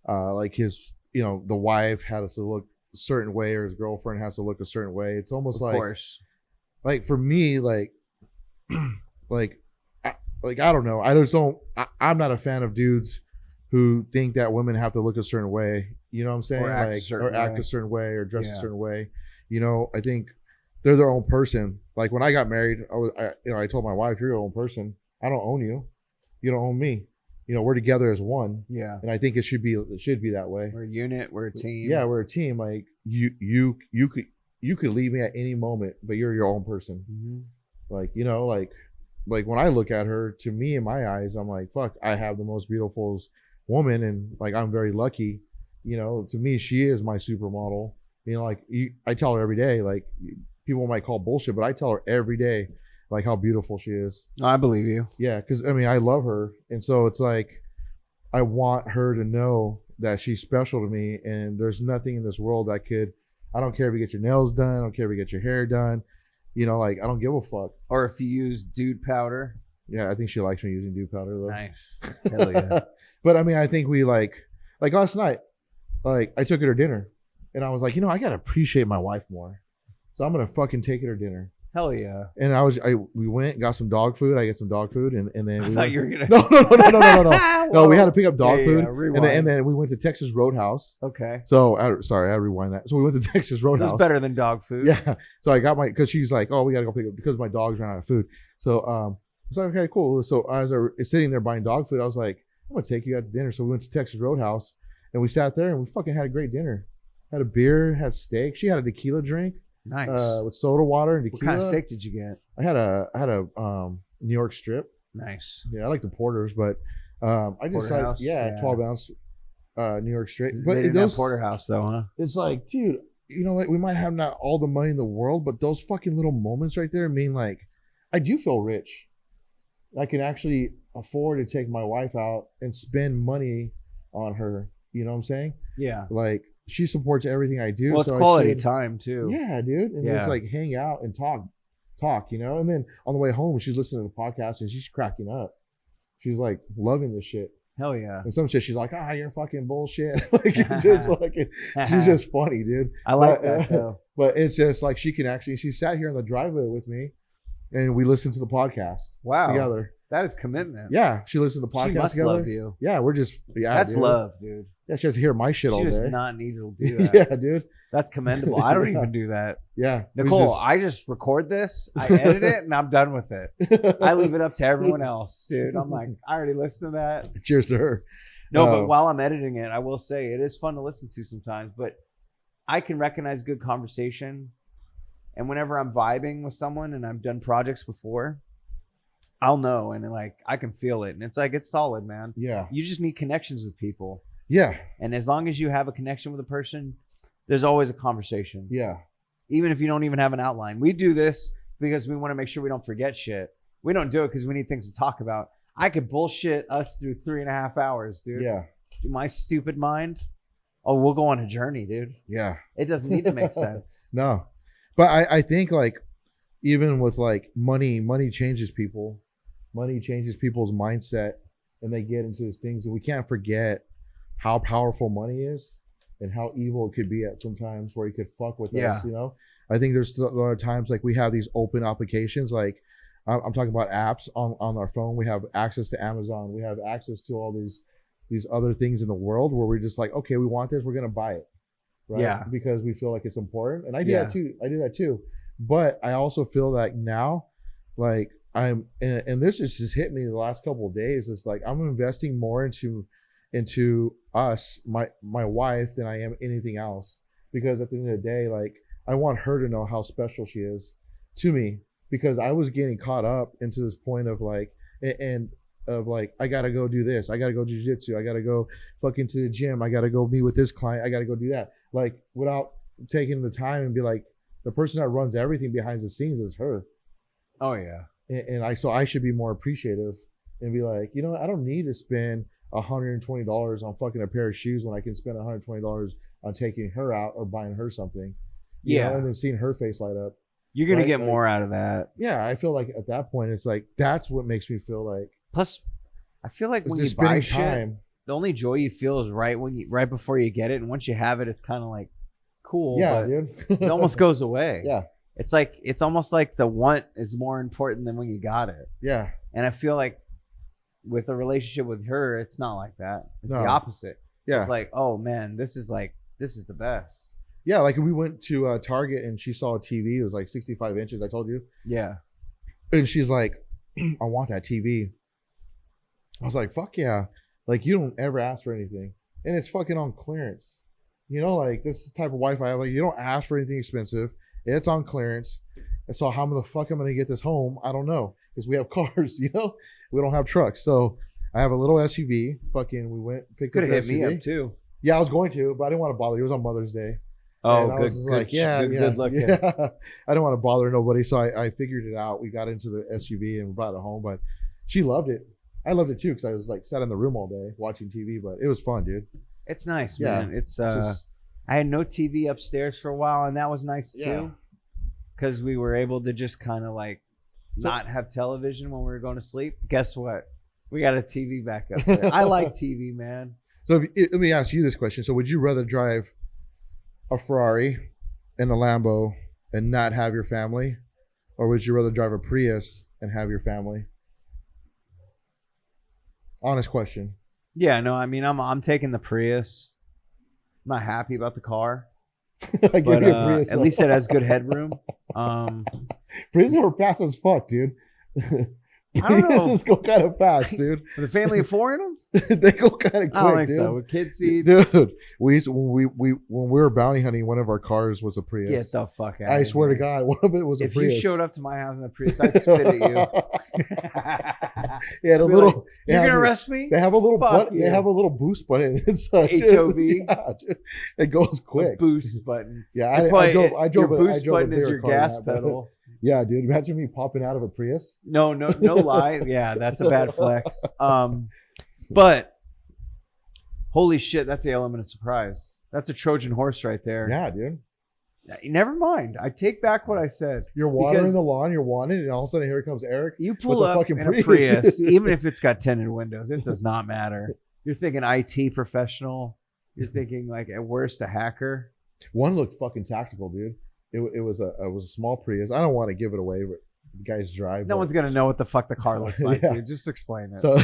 like his, you know, the wife had to look a certain way or his girlfriend has to look a certain way. It's almost of course. like for me, like, I don't know. I just don't. I'm not a fan of dudes who think that women have to look a certain way. You know what I'm saying? Or act a like, certain or act way. a certain way, or dress Yeah. a certain way. You know, I think they're their own person. Like when I got married, I told my wife, "You're your own person. I don't own you. You don't own me. You know, we're together as one." Yeah. And I think it should be that way. We're a unit. We're a team. Yeah, we're a team. Like you could leave me at any moment, but you're your own person. Mm-hmm. Like, you know, like when I look at her, to me in my eyes, I'm like, fuck, I have the most beautiful woman, and like I'm very lucky. You know, to me, she is my supermodel. You know, like I tell her every day. Like people might call bullshit, but I tell her every day, like how beautiful she is. I believe you. Yeah, because I mean, I love her, and so it's like I want her to know that she's special to me, and there's nothing in this world that could. I don't care if you get your nails done. I don't care if you get your hair done. You know, like I don't give a fuck. Or if you use dude powder. Yeah, I think she likes me using dude powder though. Nice. Hell yeah. But I mean, I think we like last night, like I took her to dinner, and I was like, you know, I gotta appreciate my wife more, so I'm gonna fucking take her to dinner. Hell yeah. And we went, got some dog food. I get some dog food, and then I we thought went, you were gonna. no. No, we had to pick up dog food, rewind. and then we went to Texas Roadhouse. Okay. So sorry, I had to rewind that. So we went to Texas So Roadhouse. it's better than dog food. Yeah. So I got because she's like, oh, we gotta go pick up because my dogs ran out of food. So It's like, okay, cool. So as I was sitting there buying dog food, I was like, I'm gonna take you out to dinner. So we went to Texas Roadhouse and we sat there and we fucking had a great dinner. Had a beer, had steak. She had a tequila drink. Nice. With soda water and tequila. What kind of steak did you get? I had a New York strip. Nice. Yeah, I like the porters, but I just like 12 ounce New York strip. But they didn't have porterhouse though, huh? It's like, dude, you know, like we might have not all the money in the world, but those fucking little moments right there mean like I do feel rich. I can actually afford to take my wife out and spend money on her. You know what I'm saying? Yeah. Like she supports everything I do. Well, it's quality time too. Yeah, dude. And just like hang out and talk, you know? And then on the way home, she's listening to the podcast and she's cracking up. She's like loving this shit. Hell yeah. And some shit, she's like, you're fucking bullshit. Like, just fucking, she's just funny, dude. I like that though. But it's just like she sat here in the driveway with me and we listened to the podcast together. That is commitment. Yeah. She listened to the podcast she must together. Love you. Yeah. We're just, that's dude. love, dude. Yeah. She has to hear my shit all day. She does not need to do that. Yeah, dude. That's commendable. I don't even do that. Yeah. Nicole, I just record this, I edit it, and I'm done with it. I leave it up to everyone else, dude. I'm like, I already listened to that. Cheers to her. No, but while I'm editing it, I will say it is fun to listen to sometimes, but I can recognize good conversation. And whenever I'm vibing with someone and I've done projects before, I'll know. And like, I can feel it. And it's like, it's solid, man. Yeah. You just need connections with people. Yeah. And as long as you have a connection with a person, there's always a conversation. Yeah. Even if you don't even have an outline. We do this because we want to make sure we don't forget shit. We don't do it because we need things to talk about. I could bullshit us through 3.5 hours, dude. Yeah. My stupid mind. Oh, we'll go on a journey, dude. Yeah. It doesn't need to make sense. No. But I think like even with like money changes people. Money changes people's mindset and they get into these things. And we can't forget how powerful money is and how evil it could be at sometimes where you could fuck with us, you know? I think there's a lot of times like we have these open applications, like I'm talking about apps on our phone. We have access to Amazon. We have access to all these other things in the world where we're just like, okay, we want this, we're gonna buy it, right? Yeah. Because we feel like it's important, and I do that too. But I also feel like now, like and this just hit me the last couple of days. It's like I'm investing more into us, my wife, than I am anything else. Because at the end of the day, like I want her to know how special she is to me. Because I was getting caught up into this point of like, I gotta go do this, I gotta go jiu-jitsu, I gotta go fucking to the gym, I gotta go meet with this client, I gotta go do that. Like without taking the time and be like, the person that runs everything behind the scenes is her. Oh yeah. And I should be more appreciative and be like, you know, I don't need to spend $120 on fucking a pair of shoes when I can spend $120 on taking her out or buying her something. You know, and then seeing her face light up. You're going to get more out of that. Yeah, I feel like at that point, it's like, that's what makes me feel like. Plus, I feel like when you buy shit, the only joy you feel is right before you get it. And once you have it, it's kind of like cool. Yeah, but dude. it almost goes away. Yeah. It's almost like the want is more important than when you got it. Yeah. And I feel like with a relationship with her, it's not like that. It's the opposite. Yeah. It's like, oh man, this is the best. Yeah, like we went to Target and she saw a TV. It was like 65 inches, I told you. Yeah. And she's like, I want that TV. I was like, fuck yeah. Like, you don't ever ask for anything. And it's fucking on clearance. You know, like, this is the type of wife I have. Like, you don't ask for anything expensive. It's on clearance. And so how the fuck I'm going to get this home? I don't know. Because we have cars, you know? We don't have trucks. So I have a little SUV. Fucking, we went, picked up the SUV. Could have hit me up, too. Yeah, I was going to, but I didn't want to bother you. It was on Mother's Day. Oh, good. Good luck. Yeah. I don't want to bother nobody, so I figured it out. We got into the SUV and we brought it home, but she loved it. I loved it too because I was like sat in the room all day watching TV, but it was fun, dude. It's nice, man. It's I had no TV upstairs for a while, and that was nice too, because we were able to just kind of like not have television when we were going to sleep. Guess what? We got a TV back up there. I like TV, man. So let me ask you this question: so would you rather drive a Ferrari and a Lambo and not have your family, or would you rather drive a Prius and have your family? Honest question. Yeah, no, I mean, I'm taking the Prius. I'm not happy about the car, but Prius, at least it has good headroom. Priuses are fast as fuck, dude. I don't know. Priuses go kind of fast, dude. With a family of 4 in them? They go kind of quick, I don't think dude. so. With kid seats? Dude, when we were bounty hunting, one of our cars was a Prius. Get the fuck out I of swear here. to God, one of it was a If Prius. you showed up to my house in a Prius, I'd spit at you. Yeah, the Be little. like, you're going to arrest me? They have a little Fuck button. you. They have a little boost button. It's like HOV? Yeah, dude, it goes quick. A boost button. Yeah, I drove. Your I boost drove a button is bigger your car than gas that, but- pedal. Yeah, dude. Imagine me popping out of a Prius. No lie. Yeah, that's a bad flex. But holy shit, that's the element of surprise. That's a Trojan horse right there. Yeah, dude. Never mind. I take back what I said. You're watering Because the lawn. You're wanted, and all of a sudden here comes Eric. You with pull a up fucking in a Prius. Prius, even if it's got tinted windows, it does not matter. You're thinking IT professional. You're thinking like at worst a hacker. One looked fucking tactical, dude. It was a small Prius. I don't want to give it away, but the guys drive. No one's gonna know what the fuck the car looks like, Yeah. dude. Just explain it. So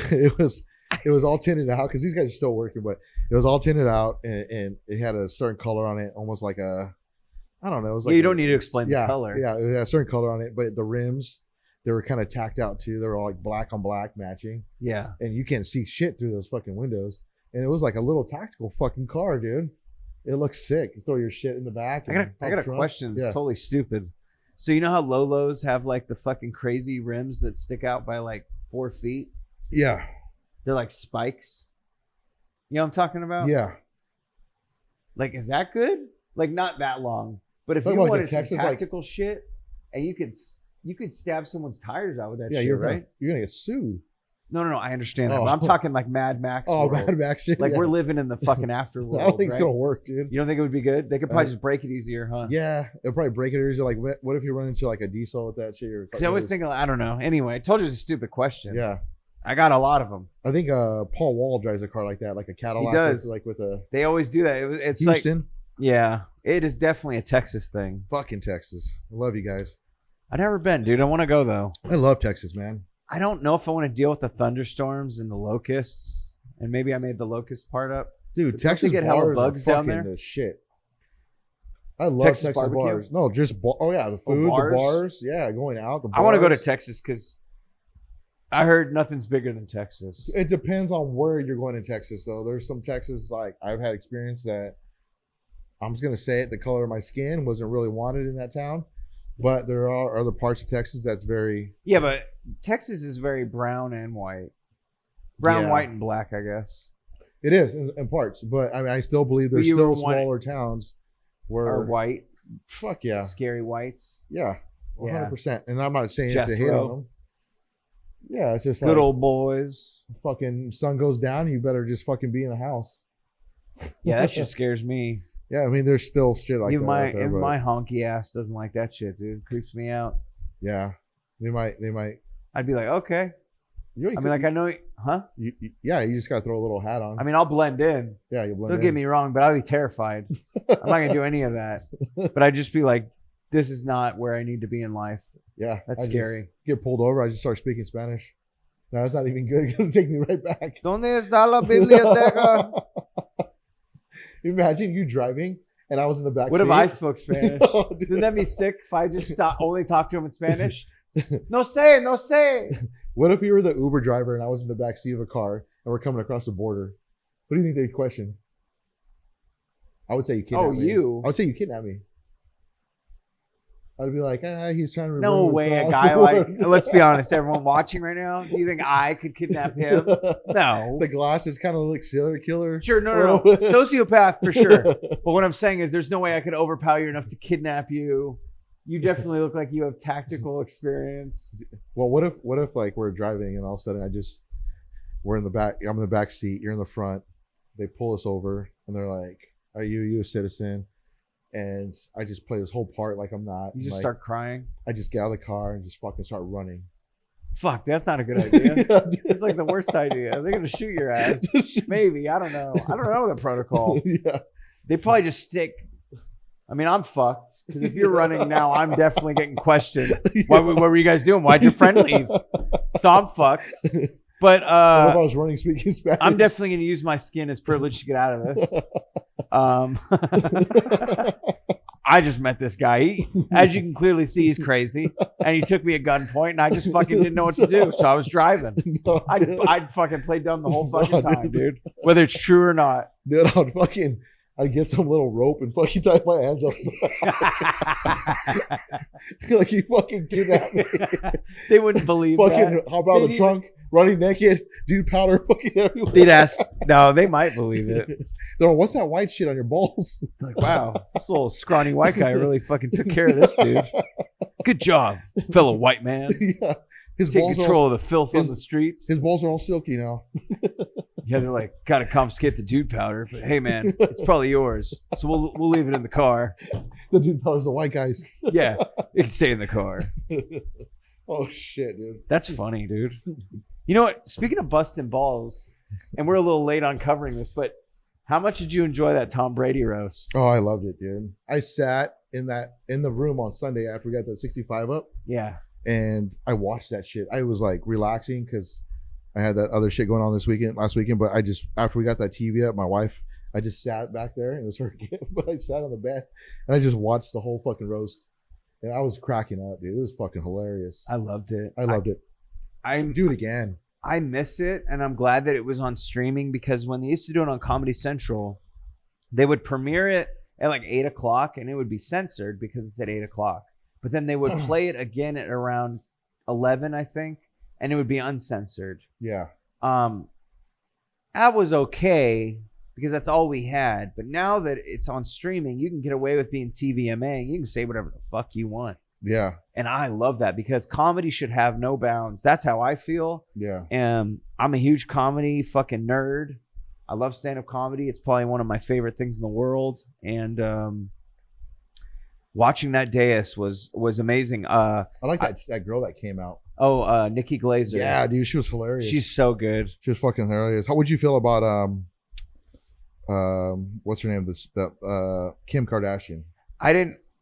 it was all tinted out because these guys are still working, but it was all tinted out and it had a certain color on it, almost like a, I don't know. It was like you don't need to explain yeah, the color. Yeah, it had a certain color on it, but the rims, they were kind of tacked out too. They were all like black on black matching, Yeah. and you can't see shit through those fucking windows. And it was like a little tactical fucking car, dude. It looks sick. You throw your shit in the back. I got a question. It's Yeah. totally stupid. So you know how Lolos have like the fucking crazy rims that stick out by like 4 feet? Yeah. They're like spikes. You know what I'm talking about? Yeah. Like, is that good? Like, not that long. But if Like you what, wanted the some Texas, like- tactical shit, and you could stab someone's tires out with that Yeah, shit, you're right? gonna get sued. No, I understand that. Oh. But I'm talking like Mad Max. Oh, world. Mad Max shit. Like yeah. we're living in the fucking afterworld. I don't think it's right? gonna work, dude. You don't think it would be good? They could probably Uh, just break it easier, huh? Yeah, it'll probably break it easier. Like, what if you run into like a diesel with that shit? Because I was thinking, I don't know. Anyway, I told you it's a stupid question. Yeah, I got a lot of them. I think Paul Wall drives a car like that, like a Cadillac. He does. Like with a They always do that. It's like, Houston, yeah, it is definitely a Texas thing. fucking Texas. I love you guys. I've never been, dude. I want to go though. I love Texas, man. I don't know if I want to deal with the thunderstorms and the locusts. And maybe I made the locust part up. Dude, But don't Texas you get hella bars bugs are down fucking there? the shit. I love Texas Texas barbecue? bars. No, just oh yeah, the food, bars? the bars, yeah, going out. The I want to go to bars. Texas because I heard nothing's bigger than Texas. It depends on where you're going in Texas, though. There's some Texas, like I've had experience that I'm just gonna say it. The color of my skin wasn't really wanted in that town, but there are other parts of Texas that's very Yeah, but Texas is very brown and white. Brown, Yeah. white, and black, I guess. It is in parts, but I mean, I still believe there's You still were wanting- smaller towns where Or white. fuck yeah, Scary whites. yeah, 100%. And I'm not saying Jethro. it's a hit on them. Yeah, it's just Good like old boys. fucking sun goes down, you better just fucking be in the house. Yeah, that shit scares me. Yeah, I mean, there's still shit like even that. my out there, even but my honky ass doesn't like that shit, dude. Creeps me out. yeah, they might. I'd be like, okay. You, I mean, like I know, huh? yeah, you just gotta throw a little hat on. I mean, I'll blend in. Yeah, you blend Don't in. get me wrong, but I'll be terrified. I'm not gonna do any of that. But I'd just be like, this is not where I need to be in life. Yeah, That's I just scary. get pulled over. I just start speaking Spanish. No, that's not even good. It's gonna take me right back. ¿Dónde está la biblioteca? Imagine you driving and I was in the back. What if seat. I spoke Spanish? No, dude. Wouldn't that be sick if I just only talked to him in Spanish? No sé, no sé. What if you were the Uber driver and I was in the back seat of a car and we're coming across the border? What do you think they'd question? I would say you kidnapped me. you. I would say you kidnapped me. I'd be like, he's trying to. No remember way, a across guy the like, border. let's be honest, everyone watching right now, do you think I could kidnap him? No. The glasses kind of look serial killer. Sure, no. Sociopath for sure. But what I'm saying is there's no way I could overpower you enough to kidnap you. You definitely look like you have tactical experience. Well, what if like we're driving and all of a sudden we're in the back, I'm in the back seat, you're in the front, they pull us over and they're like, are you a citizen? And I just play this whole part like I'm not. You just like, start crying. I just get out of the car and just fucking start running. Fuck, that's not a good idea. Yeah, dude. It's like the worst idea. They're gonna shoot your ass. Maybe. I don't know. I don't know the protocol. Yeah. They probably just stick. I mean, I'm fucked. Because if you're running now, I'm definitely getting questioned. What were you guys doing? Why'd your friend leave? So I'm fucked. But What if I was running speaking Spanish? I'm definitely going to use my skin as privilege to get out of this. I just met this guy. As you can clearly see, he's crazy. And he took me at gunpoint, and I just fucking didn't know what to do. So I was driving. No, I'd fucking play dumb the whole fucking time, dude. Whether it's true or not. Dude, I'd get some little rope and fucking tie my hands up. Like he fucking kidnapped me. They wouldn't believe fucking that. hop out of the trunk, running naked, dude powder fucking everywhere. They'd ask. No, they might believe it. They're like, what's that white shit on your balls? Like, wow, this little scrawny white guy really fucking took care of this dude. Good job, fellow white man. Yeah. His Take balls control of the filth on the streets. His balls are all silky now. Yeah, they're like, gotta confiscate the dude powder, but hey, man, it's probably yours, so we'll leave it in the car. The dude powder's the white guys. Yeah, it can stay in the car. Oh shit, dude. That's funny, dude. You know what? Speaking of busting balls, and we're a little late on covering this, but how much did you enjoy that Tom Brady roast? Oh, I loved it, dude. I sat in the room on Sunday after we got the 65 up. Yeah. And I watched that shit. I was like relaxing because I had that other shit going on last weekend. But after we got that TV up, my wife, I just sat back there and it was her gift. But I sat on the bed and I just watched the whole fucking roast. And I was cracking up, dude. It was fucking hilarious. I loved it. I loved it. I do it again. I miss it, and I'm glad that it was on streaming because when they used to do it on Comedy Central, they would premiere it at like 8 o'clock and it would be censored because it's at 8 o'clock. But then they would play it again at around 11, I think, and it would be uncensored. Yeah. That was okay because that's all we had. But now that it's on streaming, you can get away with being TVMA. You can say whatever the fuck you want. Yeah. And I love that because comedy should have no bounds. That's how I feel. Yeah. And I'm a huge comedy fucking nerd. I love stand-up comedy. It's probably one of my favorite things in the world. And watching that dais was amazing. I like that girl that came out. Oh, Nikki Glazer. Yeah, dude, she was hilarious. She's so good. She was fucking hilarious. How would you feel about what's her name? Kim Kardashian.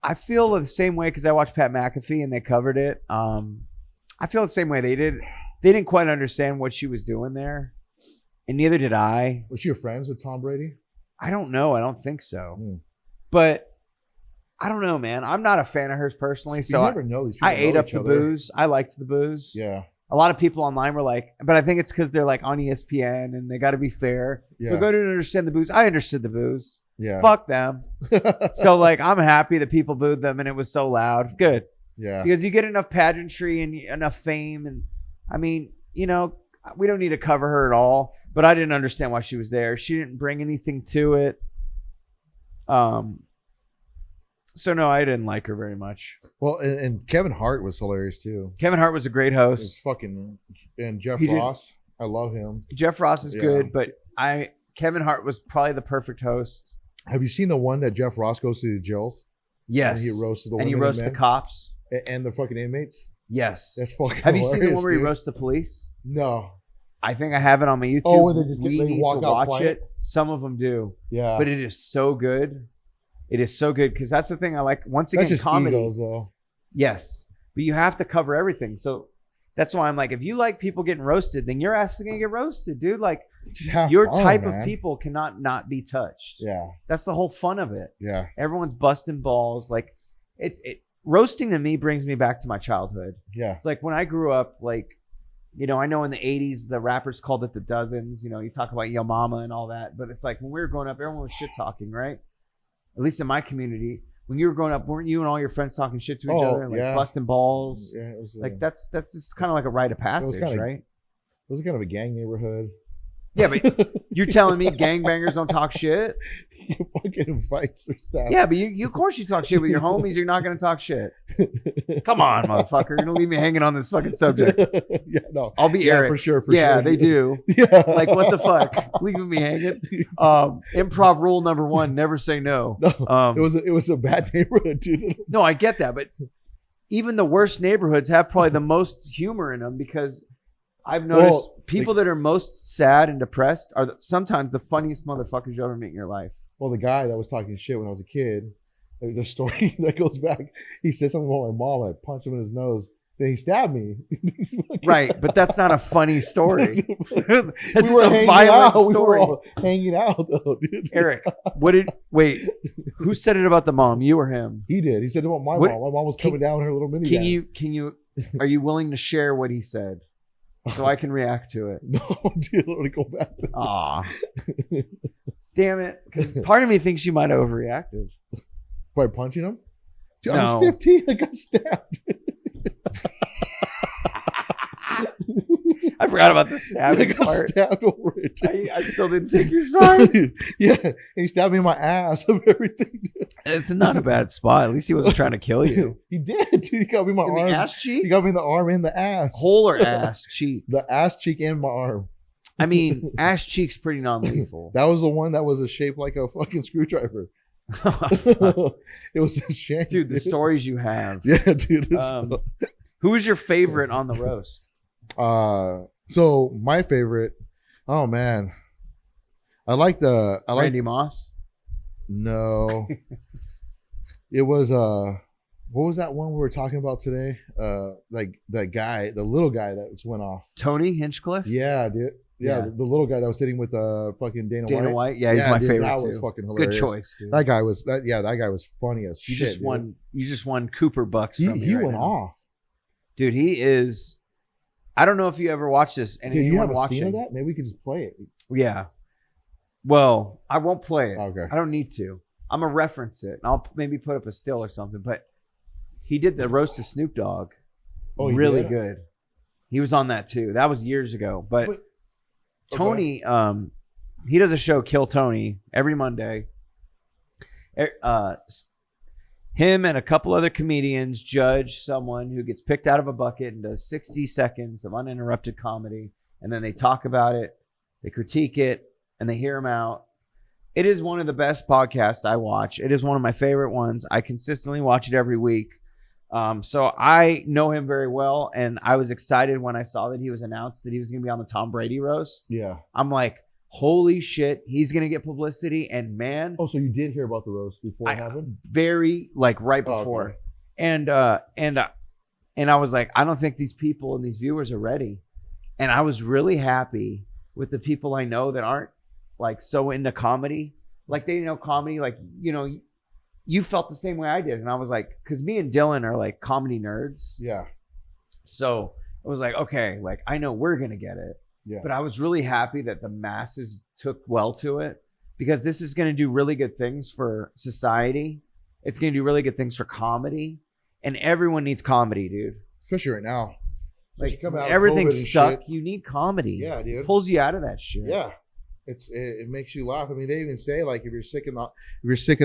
I feel the same way because I watched Pat McAfee and they covered it. I feel the same way they did. They didn't quite understand what she was doing there, and neither did I. Was she friends with Tom Brady? I don't know. I don't think so. But I don't know, man. I'm not a fan of hers personally. So you never know these people. I ate up the booze. I liked the booze. Yeah. A lot of people online were like, but I think it's because they're like on ESPN and they got to be fair. Yeah. But I didn't understand the booze. I understood the booze. Yeah. Fuck them. So like, I'm happy that people booed them and it was so loud. Good. Yeah. Because you get enough pageantry and enough fame. And I mean, you know, we don't need to cover her at all, but I didn't understand why she was there. She didn't bring anything to it. So no, I didn't like her very much. Well, and Kevin Hart was hilarious too. Kevin Hart was a great host. And Jeff Ross. I love him. Jeff Ross is good, but Kevin Hart was probably the perfect host. Have you seen the one that Jeff Ross goes to the jails? Yes. And he roasts the women and he roasts the cops and the fucking inmates. Yes. That's fucking. Have you seen the one where dude. he roasts the police? No. I think I have it on my YouTube. Oh, and they we need to watch quiet? it. Some of them do. Yeah. But it is so good. It is so good because that's the thing I like. Once again, that's just comedy. Egos, though. Yes, but you have to cover everything. So that's why I'm like, if you like people getting roasted, then your ass is gonna get roasted, dude. Like your type of people cannot not be touched. Yeah, that's the whole fun of it. Yeah, everyone's busting balls. Like roasting to me brings me back to my childhood. Yeah, it's like when I grew up, like. You know, I know in the 80s, the rappers called it the dozens. You know, you talk about Yo Mama and all that. But it's like when we were growing up, everyone was shit talking, right? At least in my community. When you were growing up, weren't you and all your friends talking shit to each other? Like busting balls? Yeah. It was, like that's just kind of like a rite of passage, right? It was kind of a gang neighborhood. Yeah, but you're telling me gangbangers don't talk shit? You fucking in fights or stuff. Yeah, but you of course you talk shit with your homies. You're not going to talk shit. Come on, motherfucker. You're going to leave me hanging on this fucking subject. Yeah, no. I'll be Eric. For sure. Yeah, they do. Yeah. Like, what the fuck? Leaving me hanging? Improv rule number 1, never say no. No, it was a bad neighborhood, dude. No, I get that. But even the worst neighborhoods have probably the most humor in them because I've noticed people that are most sad and depressed are sometimes the funniest motherfuckers you ever meet in your life. Well, the guy that was talking shit when I was a kid, the story that goes back, he said something about my mom. I punched him in his nose, Then he stabbed me. Right, but that's not a funny story. That's We were a hanging violent out. story. We were all hanging out though, dude. Eric, who said it about the mom? You or him? He did. He said about my What- mom. My mom was coming down in her little minivan. Can you are you willing to share what he said so I can react to it? No, dude, let me go back. Aw. Damn it. Because part of me thinks you might have overreacted. By punching him? Dude, I No. was 15. I got stabbed. I forgot about the I stabbing got part. stabbed over it. I still didn't take your side. Yeah, and he stabbed me in my ass of everything. It's not a bad spot. At least he wasn't trying to kill you. He did, dude. He got me in my In arm. the ass cheek? He got me in the arm and the ass. Whole or ass cheek? The ass cheek and my arm. I mean, ass cheek's pretty non-lethal. That was the one that was shaped like a fucking screwdriver. It was a shame. Dude, the stories you have. Yeah, dude. Who was your favorite on the roast? So my favorite, oh man. I like Randy Moss? No. It was what was that one we were talking about today? Like that guy, the little guy that just went off. Tony Hinchcliffe? Yeah, dude. Yeah, Yeah. The little guy that was sitting with fucking Dana White. Dana White? Yeah, he's my dude, favorite That too. was fucking hilarious. Good choice, dude. That guy was funny as You shit. just dude. won Cooper Bucks from me He right went now. off. Dude, he is. I don't know if you ever watched this. And Dude, you anyone have a watching scene of that? Maybe we could just play it. Yeah. Well, I won't play it. Okay. I don't need to. I'm gonna reference it. And I'll maybe put up a still or something. But he did the roast of Snoop Dogg. Oh, he really did? good. He was on that too. That was years ago. But Wait. Tony, he does a show, Kill Tony, every Monday. Him and a couple other comedians judge someone who gets picked out of a bucket and does 60 seconds of uninterrupted comedy. And then they talk about it, they critique it, and they hear him out. It is one of the best podcasts I watch. It is one of my favorite ones. I consistently watch it every week. So I know him very well. And I was excited when I saw that he was announced that he was going to be on the Tom Brady roast. Yeah. I'm like, holy shit, he's going to get publicity. And man, Oh, so you did hear about the roast before it happened? very like right Oh, before. okay. And I was like, I don't think these people and these viewers are ready. And I was really happy with the people I know that aren't like so into comedy. Like they know comedy, like, you know, you felt the same way I did. And I was like, because me and Dylan are like comedy nerds. Yeah. So I was like, okay, like I know we're going to get it. Yeah. But I was really happy that the masses took well to it because this is going to do really good things for society. It's going to do really good things for comedy. And everyone needs comedy, dude. Especially right now. Like coming out of everything COVID and suck. shit. You need comedy. Yeah, dude. It pulls you out of that shit. Yeah. It makes you laugh. I mean, they even say like if you're sick in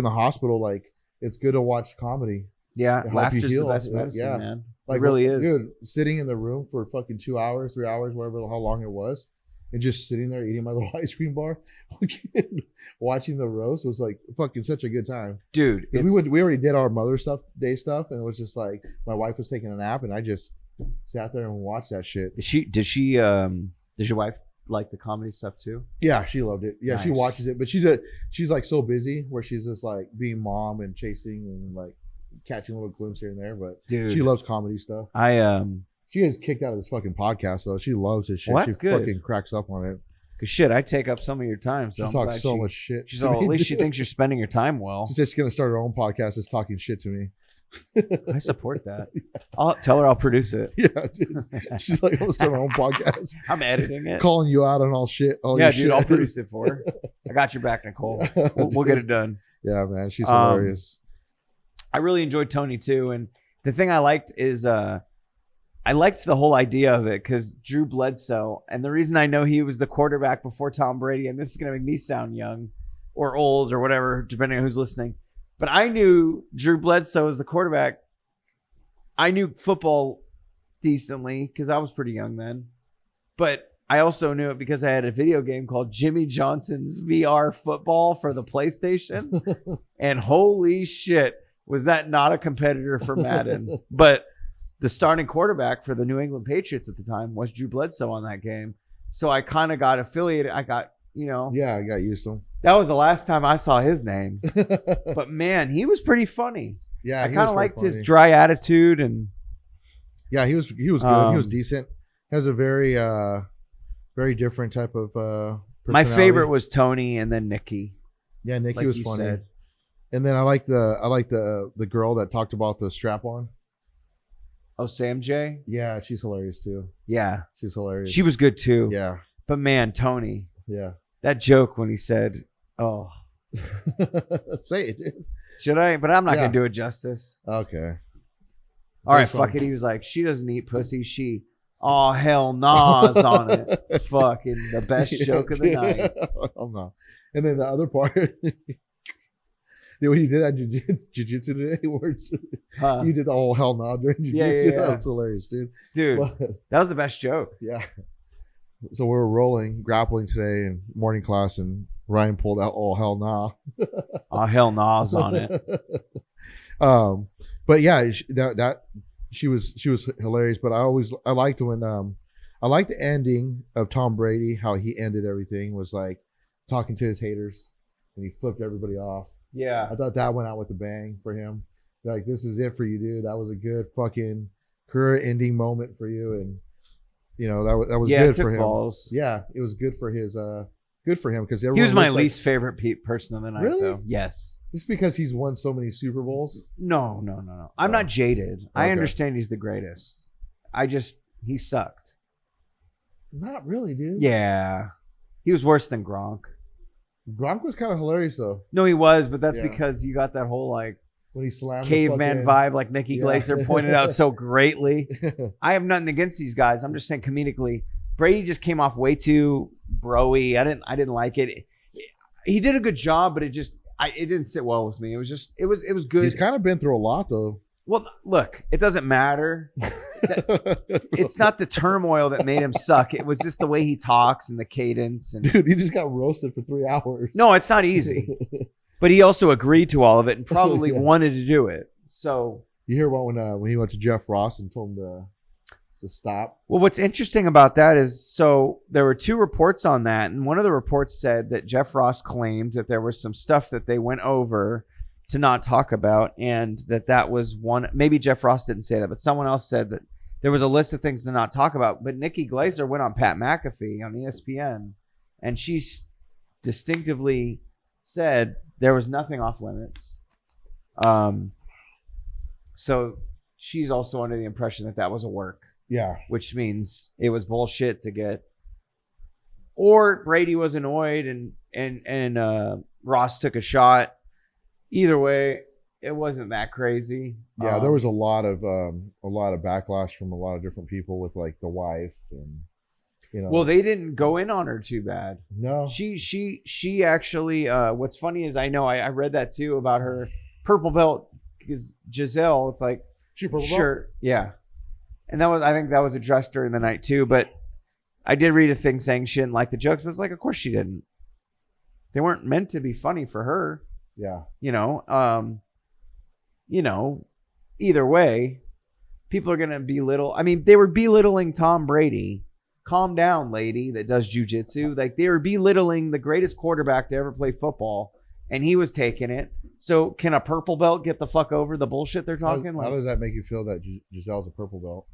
the hospital, like it's good to watch comedy. Yeah. To help you Laughter's the heal. best medicine, Yeah. man. Like it really is. Dude, sitting in the room for fucking 2 hours, 3 hours, whatever how long it was, and just sitting there eating my little ice cream bar, watching the roast was like fucking such a good time. Dude, We already did our Mother's Day stuff, and it was just like my wife was taking a nap, and I just sat there and watched that shit. does your wife like the comedy stuff too? Yeah, she loved it. Yeah, she Nice. watches it, but she's like so busy where she's just like being mom and chasing and like catching little glimpses here and there. But Dude. she loves comedy stuff. She gets kicked out of this fucking podcast though. She loves this shit. Well, She that's good. fucking cracks up on it. Cause shit, I take up some of your time. So She I'm talks glad so much shit. She's to all, me, at least she dude. thinks you're spending your time well. She said she's gonna start her own podcast that's talking shit to me. I support that. I'll tell her I'll produce it. Yeah, dude. She's like, I'm gonna start my own podcast. I'm editing it. Calling you out on all shit. All Yeah, your dude, shit. I'll produce it for her. I got your back, Nicole. We'll get it done. Yeah, man. She's hilarious. I really enjoyed Tony too. And the thing I liked is I liked the whole idea of it because Drew Bledsoe, and the reason I know he was the quarterback before Tom Brady, and this is going to make me sound young or old or whatever, depending on who's listening. But I knew Drew Bledsoe as the quarterback. I knew football decently because I was pretty young then. But I also knew it because I had a video game called Jimmy Johnson's VR Football for the PlayStation. And holy shit, was that not a competitor for Madden? But the starting quarterback for the New England Patriots at the time was Drew Bledsoe on that game. So I kind of got affiliated. I got, Yeah, I got used to him. that was the last time I saw his name. But man, he was pretty funny. Yeah, I he kind was of very liked his funny. dry attitude, and Yeah, he was good. He was decent. Has a very very different type of my personality. favorite was Tony and then Nikki. Yeah, Nikki like was you funny. said. And then I like the girl that talked about the strap on. Oh, Sam J? Yeah, she's hilarious too. Yeah. She's hilarious. She was good too. Yeah. But man, Tony. Yeah. That joke when he said, oh. Say it, dude. Should I? But I'm not going to do it justice. Okay. All right, fuck it. He was like, she doesn't eat pussy. She, oh, hell nah, is on it. Fucking the best joke of the night. Hell no. And then the other part, when you did that jiu-jitsu today, where you did the whole hell no during jiu-jitsu. Yeah. That's hilarious, dude. Dude, that was the best joke. Yeah. So we were grappling today in morning class, and Ryan pulled out "Oh hell nah." Oh hell nah's on it. But yeah, she was hilarious. But I liked when I liked the ending of Tom Brady, how he ended everything, was like talking to his haters and he flipped everybody off. Yeah, I thought that went out with a bang for him. Like, this is it for you, dude. That was a good fucking career ending moment for you, and that was good for him. Balls. Yeah, it was good for his good for him because he was my least favorite person of the night. Really? Though. Yes. Just because he's won so many Super Bowls? No. I'm not jaded. Okay. I understand he's the greatest. He sucked. Not really, dude. Yeah. He was worse than Gronk. Gronk was kind of hilarious though. No, he was, but that's because you got that whole like when he slammed caveman vibe, like Nikki Glaser pointed out so greatly. I have nothing against these guys. I'm just saying comedically, Brady just came off way too bro-y. I didn't like it. He did a good job, but it didn't sit well with me. It was good. He's kind of been through a lot though. Well, look, it doesn't matter. It's not the turmoil that made him suck. It was just the way he talks and the cadence. And dude, he just got roasted for 3 hours. No, it's not easy. But he also agreed to all of it and probably wanted to do it. So you hear about when he went to Jeff Ross and told him to stop? Well, what's interesting about that is, so there were 2 reports on that, and one of the reports said that Jeff Ross claimed that there was some stuff that they went over to not talk about, and that was one. Maybe Jeff Ross didn't say that, but someone else said that there was a list of things to not talk about. But Nikki Glaser went on Pat McAfee on ESPN, and she distinctively said there was nothing off limits. So she's also under the impression that was a work. Yeah. Which means it was bullshit to get. Or Brady was annoyed and Ross took a shot. Either way, it wasn't that crazy. Yeah, there was a lot of backlash from a lot of different people with like the wife and Well, they didn't go in on her too bad. No. She actually what's funny is I read that too about her purple belt because Giselle, it's like she purple sure, belt? Yeah. And I think that was addressed during the night too, but I did read a thing saying she didn't like the jokes, but it's like of course she didn't. They weren't meant to be funny for her. Yeah. Either way, people are going to belittle. I mean, they were belittling Tom Brady. Calm down, lady that does jujitsu. Like, they were belittling the greatest quarterback to ever play football, and he was taking it. So can a purple belt get the fuck over the bullshit they're talking? How does that make you feel that Giselle's a purple belt?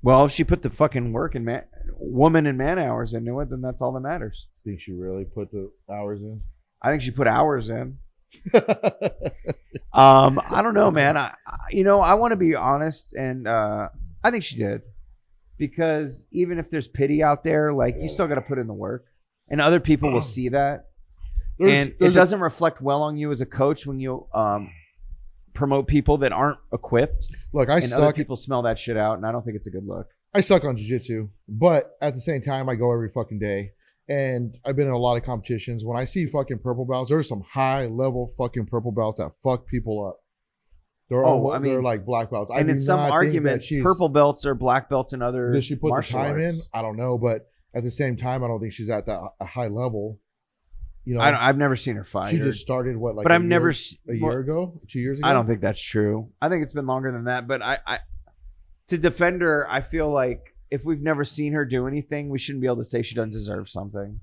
Well, if she put the fucking work and woman and man hours into it, then that's all that matters. Think she really put the hours in? I think she put hours in. I don't know, man. I want to be honest, and I think she did, because even if there's pity out there, like, you still got to put in the work, and other people will see that. It doesn't reflect well on you as a coach when you promote people that aren't equipped. Look, other people smell that shit out, and I don't think it's a good look. I suck on jiu-jitsu, but at the same time, I go every fucking day. And I've been in a lot of competitions. When I see fucking purple belts, there's some high level fucking purple belts that fuck people up. They're like black belts. And in some arguments, purple belts are black belts in other Does she put the time arts. in? I don't know, but at the same time, I don't think she's at a high level. I've never seen her fight. She just started but I've never a year ago, 2 years ago. I don't think that's true. I think it's been longer than that. But I to defend her, I feel like if we've never seen her do anything, we shouldn't be able to say she doesn't deserve something,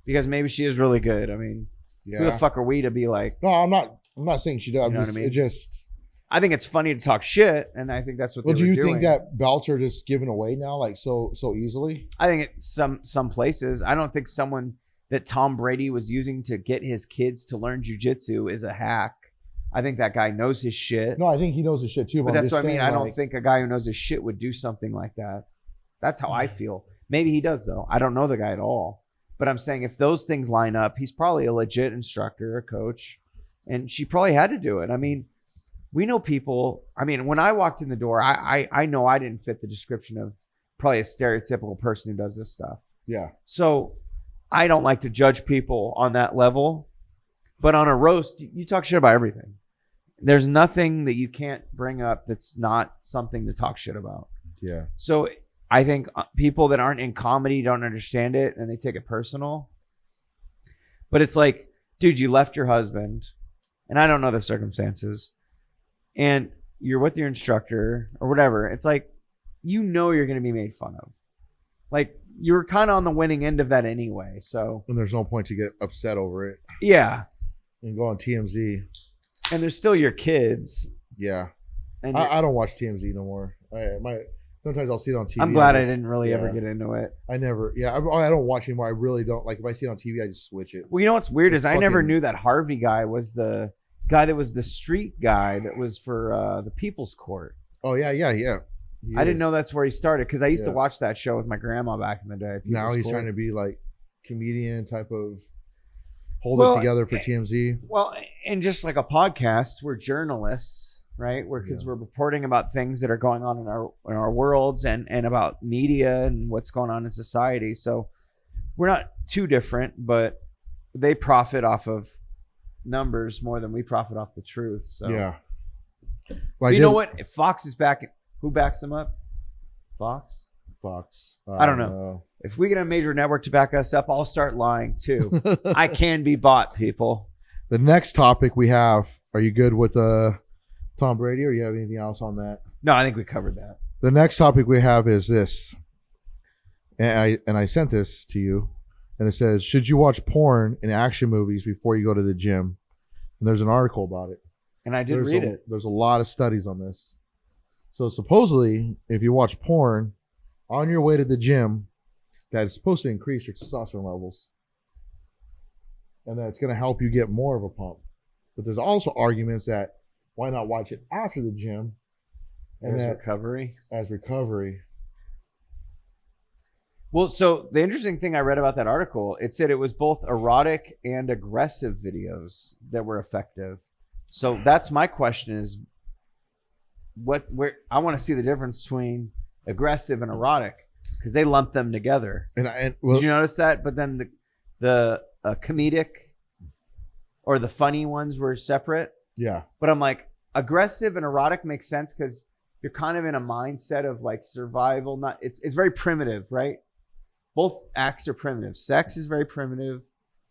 because maybe she is really good. I mean, who the fuck are we to be like? No, I'm not saying she does. You know what I mean? I think it's funny to talk shit, and I think that's what. Well, they do were you doing. think that belts are just given away now, like so easily? I think it's some places. I don't think someone that Tom Brady was using to get his kids to learn jujitsu is a hack. I think that guy knows his shit. No, I think he knows his shit too. But I'm that's just what I mean. saying, I don't think a guy who knows his shit would do something like that. That's how I feel. Maybe he does, though. I don't know the guy at all. But I'm saying if those things line up, he's probably a legit instructor, a coach. And she probably had to do it. I mean, we know people. I mean, when I walked in the door, I know I didn't fit the description of probably a stereotypical person who does this stuff. Yeah. So I don't like to judge people on that level. But on a roast, you talk shit about everything. There's nothing that you can't bring up that's not something to talk shit about. Yeah. So I think people that aren't in comedy don't understand it and they take it personal. But it's like, dude, you left your husband, and I don't know the circumstances, and you're with your instructor or whatever. It's like, you know you're going to be made fun of. Like, you're kind of on the winning end of that anyway. So, And there's no point to get upset over it yeah. and go on TMZ. And they're still your kids. Yeah. And I don't watch TMZ no more. Sometimes I'll see it on TV. I'm glad I didn't really ever get into it. I don't watch anymore. I really don't. Like, if I see it on TV, I just switch it. Well, you know what's weird is I never fucking- knew that Harvey guy was the guy that was the street guy that was for the People's Court. Oh, yeah. I didn't know that's where he started because I used to Yeah. watch that show with my grandma back in the day. Now People's he's Court. trying to be like comedian type of hold it together for TMZ. Well, and just like a podcast, we're journalists, right? Because we're reporting about things that are going on in our worlds and about media and what's going on in society. So we're not too different, but they profit off of numbers more than we profit off the truth. So Yeah. Well, you know what? If Fox is back, who backs them up? Fox. I don't know. If we get a major network to back us up, I'll start lying too. I can be bought, people. The next topic we have, are you good with Tom Brady, or you have anything else on that? No, I think we covered that. The next topic we have is this. And I sent this to you, and it says, should you watch porn and action movies before you go to the gym? And there's an article about it. And I did read it. There's a lot of studies on this. So supposedly, if you watch porn on your way to the gym, that is supposed to increase your testosterone levels. And that it's going to help you get more of a pump. But there's also arguments that why not watch it after the gym? And As that, recovery. as recovery. Well, so the interesting thing I read about that article, it said it was both erotic and aggressive videos that were effective. So that's my question is, where I want to see the difference between aggressive and erotic because they lump them together. Did you notice that? But then the comedic or the funny ones were separate. Yeah. But I'm like, aggressive and erotic makes sense because you're kind of in a mindset of like survival. It's very primitive, right? Both acts are primitive. Sex is very primitive,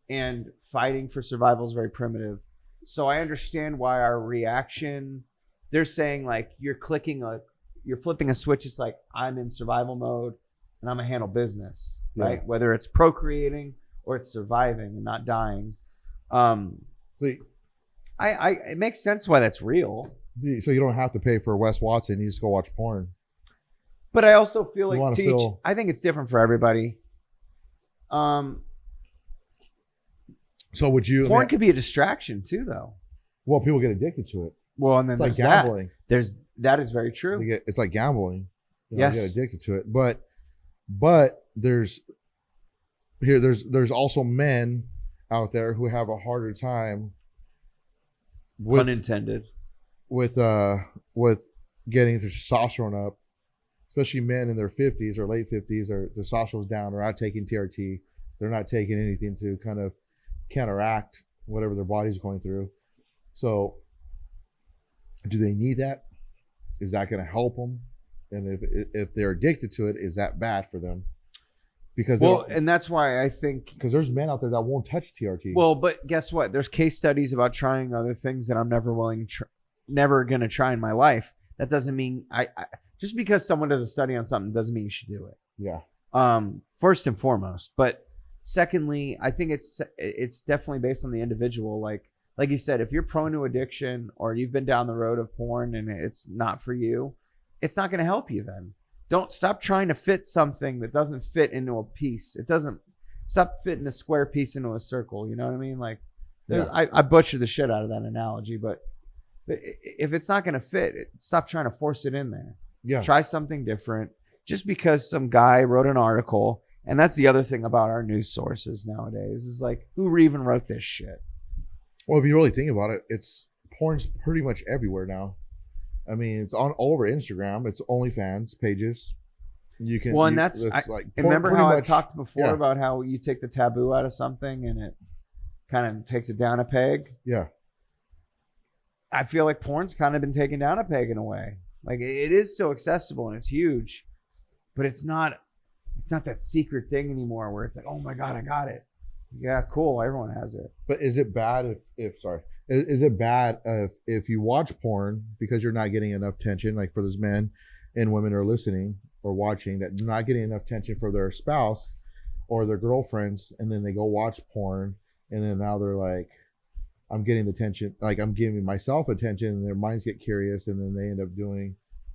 and fighting for survival is very primitive. So I understand why our reaction. They're saying like you're flipping a switch. It's like I'm in survival mode, and I'm gonna handle business, right? Whether it's procreating or it's surviving and not dying. It makes sense why that's real. So you don't have to pay for Wes Watson. You just go watch porn. But I also feel You like wanna feel- I think it's different for everybody. So would you? Porn could be a distraction too, though. Well, people get addicted to it. Well, and then It's like there's gambling. That is very true. It's like gambling. You Yes. get addicted to it. But there's also men out there who have a harder time with Unintended. with getting their testosterone up, especially men in their 50s or late 50s. Their testosterone's down. They're not taking TRT. They're not taking anything to kind of counteract whatever their body's going through. So do they need that? Is that going to help them? And if they're addicted to it, is that bad for them? Because And that's why I think because there's men out there that won't touch TRT. Well, but guess what? There's case studies about trying other things that I'm never going to try in my life. That doesn't mean I just because someone does a study on something doesn't mean you should do it. Yeah. First and foremost, but secondly, I think it's definitely based on the individual. Like like you said, if you're prone to addiction or you've been down the road of porn and it's not for you, it's not going to help you then. Don't stop trying to fit something that doesn't fit into a piece. It doesn't stop fitting a square piece into a circle. You know what I mean? Like I butchered the shit out of that analogy, but if it's not going to fit, stop trying to force it in there. Yeah. Try something different. Just because some guy wrote an article, and that's the other thing about our news sources nowadays is like, who even wrote this shit? Well, if you really think about it, porn's pretty much everywhere now. I mean, it's all over Instagram. It's OnlyFans pages. You can. Well, and remember how I talked before about how you take the taboo out of something and it kind of takes it down a peg? Yeah. I feel like porn's kind of been taken down a peg in a way. Like it is so accessible and it's huge, but it's not that secret thing anymore where it's like, oh my God, I got it. Yeah, cool. Everyone has it. But is it bad is it bad if you watch porn because you're not getting enough tension, like for those men and women who are listening or watching that not getting enough tension for their spouse or their girlfriends, and then they go watch porn, and then now they're like, I'm getting the tension, like I'm giving myself attention, and their minds get curious, and then they end up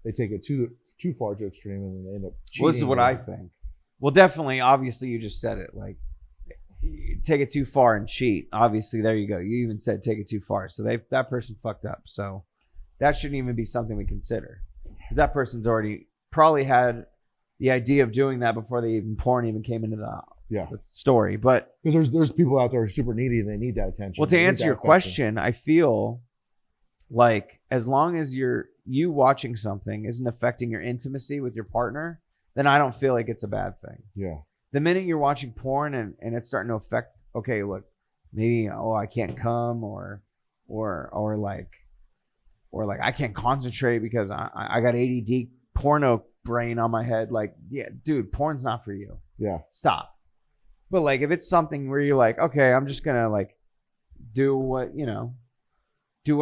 they take it too far to extreme, and then they end up cheating. Well, this is what I think. Well, definitely, obviously, you just said it. Like, take it too far and cheat. Obviously, there you go. You even said take it too far. So that person fucked up. So that shouldn't even be something we consider. That person's already probably had the idea of doing that before porn even came into the story. But because there's people out there who are super needy and they need that attention. Well, to answer your question, I feel like as long as you watching something isn't affecting your intimacy with your partner, then I don't feel like it's a bad thing. Yeah. The minute you're watching porn and it's starting to affect, okay, look, maybe I can't come or like I can't concentrate because I got ADD porno brain on my head. Like, yeah, dude, porn's not for you. Yeah. Stop. But like if it's something where you're like, okay, I'm just gonna like do what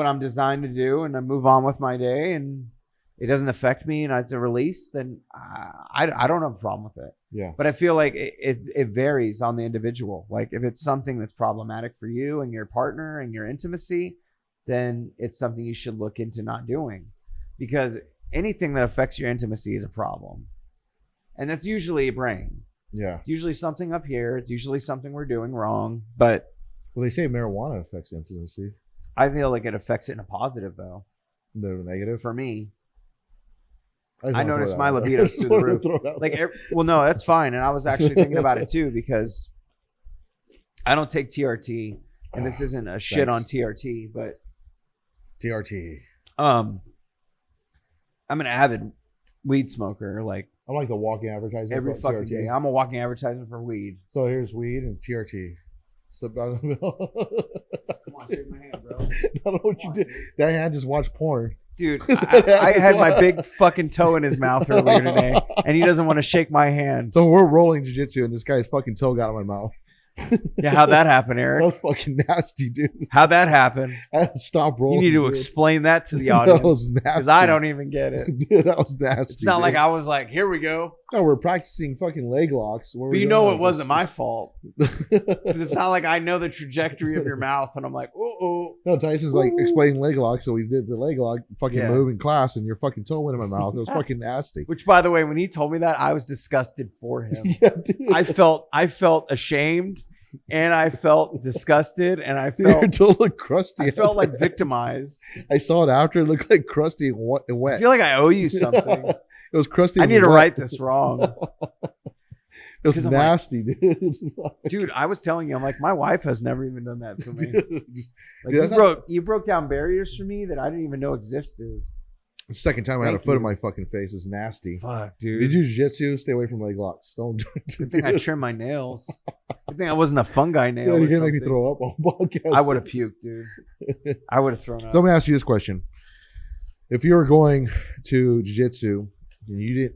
I'm designed to do and then move on with my day and it doesn't affect me and it's a release, then I don't have a problem with it. Yeah. But I feel like it varies on the individual. Like if it's something that's problematic for you and your partner and your intimacy, then it's something you should look into not doing, because anything that affects your intimacy is a problem. And that's usually a brain. Yeah. It's usually something up here. It's usually something we're doing wrong. But well, they say marijuana affects intimacy. I feel like it affects it in a positive though. The negative? For me. I noticed my libido's through the roof. Well, no, that's fine. And I was actually thinking about it too, because I don't take TRT, and this isn't a shit on TRT, but TRT. I'm an avid weed smoker. Like I'm like the walking advertisement every for fucking TRT. day. I'm a walking advertisement for weed. So here's weed and TRT. So Come on, shake my hand, bro. I don't know what you did. That hand just watched porn. Dude, I had my big fucking toe in his mouth earlier today, and he doesn't want to shake my hand. So we're rolling jiu-jitsu, and this guy's fucking toe got in my mouth. Yeah, how'd that happen, Eric? That was fucking nasty, dude. How'd that happen? I had to stop rolling. You need to explain that to the audience. That was nasty. Because I don't even get it. Dude, that was nasty. It's not like I was like, here we go. No, we're practicing fucking leg locks. But you know it wasn't my fault. It's not like I know the trajectory of your mouth, and I'm like, oh. No, Tyson's like explaining leg lock, so we did the leg lock fucking move in class, and your fucking toe went in my mouth. It was fucking nasty. Which, by the way, when he told me that, I was disgusted for him. Yeah, dude. I felt ashamed. And I felt disgusted, and I felt your toe looked crusty. I felt like victimized. I saw it after; it looked like crusty and wet. I feel like I owe you something. It was crusty. I need to write this wrong. It was nasty, dude. Dude, I was telling you, I'm like, my wife has never even done that for me. Like, dude, you broke down barriers for me that I didn't even know existed. The second time I had a foot in my fucking face is nasty. Fuck, dude. Did you jiu-jitsu? Stay away from leg locks. Don't. Good thing I trimmed my nails. Good thing I wasn't a fungi nail. You're gonna make me throw up on podcast. I would have puked, dude. I would have thrown up. So let me ask you this question: if you were going to jiu-jitsu and you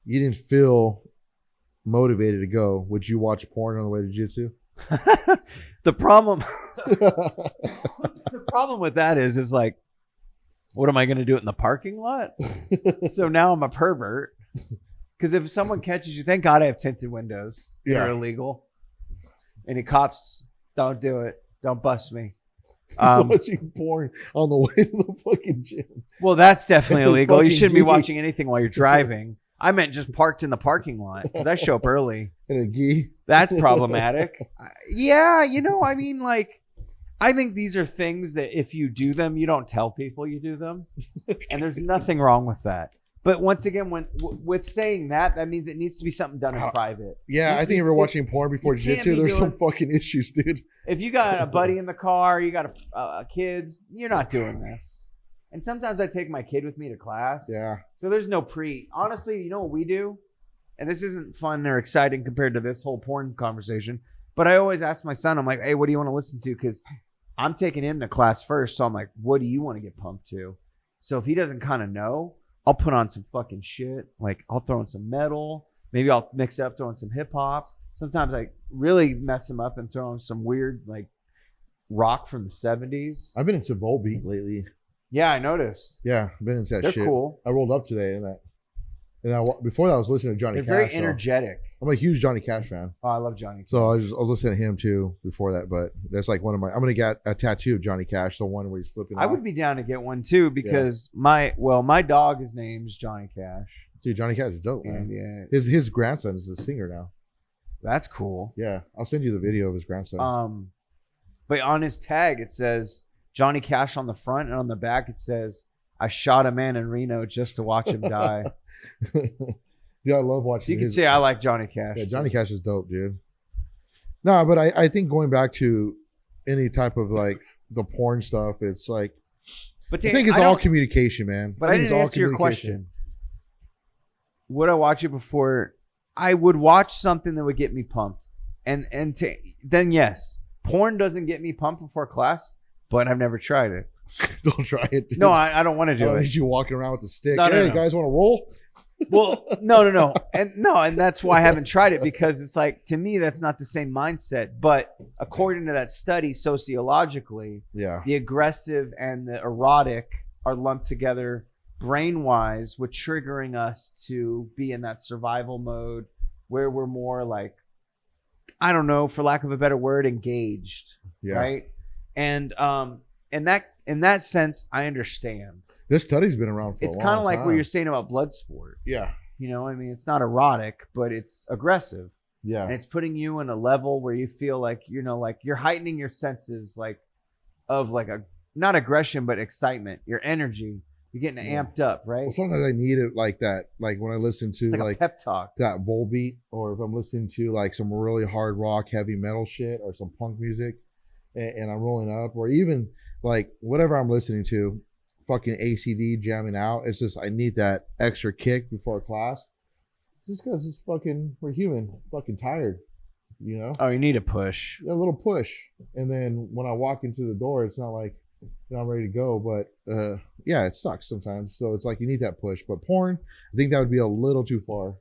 didn't feel motivated to go, would you watch porn on the way to jiu-jitsu? The problem with that is like, what am I going to do it in the parking lot? So now I'm a pervert. Because if someone catches you, thank God I have tinted windows. They're illegal. And the cops don't do it. Don't bust me. Watching porn on the way to the fucking gym. Well, that's definitely It's illegal. You fucking shouldn't be gay. watching anything while you're driving. I meant just parked in the parking lot because I show up early. And a gi. That's problematic. Yeah, I mean, like, I think these are things that if you do them, you don't tell people you do them. And there's nothing wrong with that. But once again, with saying that means it needs to be something done in private. Yeah, I think if you're watching porn before you can't jiu-jitsu, be there's doing- some fucking issues, dude. If you got a buddy in the car, you got kids, you're not doing this. And sometimes I take my kid with me to class. Yeah. So there's no honestly, you know what we do? And this isn't fun or exciting compared to this whole porn conversation. But I always ask my son, I'm like, hey, what do you want to listen to? Because I'm taking him to class first. So I'm like, what do you want to get pumped to? So if he doesn't kind of know, I'll put on some fucking shit. Like I'll throw in some metal. Maybe I'll mix it up, throw in some hip hop. Sometimes I really mess him up and throw in some weird like rock from the 70s. I've been into Volbeat lately. Yeah, I noticed. Yeah, I've been into that They're shit. cool. I rolled up today and before that I was listening to Johnny They're Cash. very so energetic. I'm a huge Johnny Cash fan. Oh, I love Johnny Cash. So I was listening to him too before that, but that's like I'm gonna get a tattoo of Johnny Cash, the one where he's flipping I off. would be down to get one too because my dog, his name's Johnny Cash. Dude, Johnny Cash is dope, man. And yeah, His grandson is a singer now. that's cool. Yeah, I'll send you the video of his grandson. But on his tag it says Johnny Cash on the front, and on the back it says, "I shot a man in Reno just to watch him die." Yeah, I love watching. So you can say I like Johnny Cash. Yeah, Johnny Cash is dope, dude. No, but I think going back to any type of like the porn stuff, it's like But I think it's all communication, man. But I think it's didn't all answer your communication. question. Would I watch it before? I would watch something that would get me pumped, then yes, porn doesn't get me pumped before class, but I've never tried it. Don't try it, dude. No, I don't want to I do don't it. need you walking around with a stick. No, hey, no. guys, want to roll? Well, no, and that's why I haven't tried it, because it's like, to me, that's not the same mindset. But according to that study, sociologically, Yeah. the aggressive and the erotic are lumped together brain-wise, with triggering us to be in that survival mode where we're more like, I don't know, for lack of a better word, engaged, Yeah. right? And in that sense, I understand. This study's been around for It's a long kind of like time. what you're saying about blood sport. Yeah. I mean, it's not erotic, but it's aggressive. Yeah. And it's putting you in a level where you feel like, like you're heightening your senses, like of like not aggression, but excitement, your energy. You're getting amped up, right? Well, sometimes I need it like that. Like when I listen to It's like a like pep talk. that Volbeat, or if I'm listening to like some really hard rock, heavy metal shit, or some punk music, and I'm rolling up, or even like whatever I'm listening to, fucking ACD jamming out. It's just I need that extra kick before class, just because it's fucking we're human, fucking tired, Oh, you need a push. a little push, and then when I walk into the door, it's not like I'm ready to go, but yeah, it sucks sometimes. So it's like you need that push. But porn, I think that would be a little too far.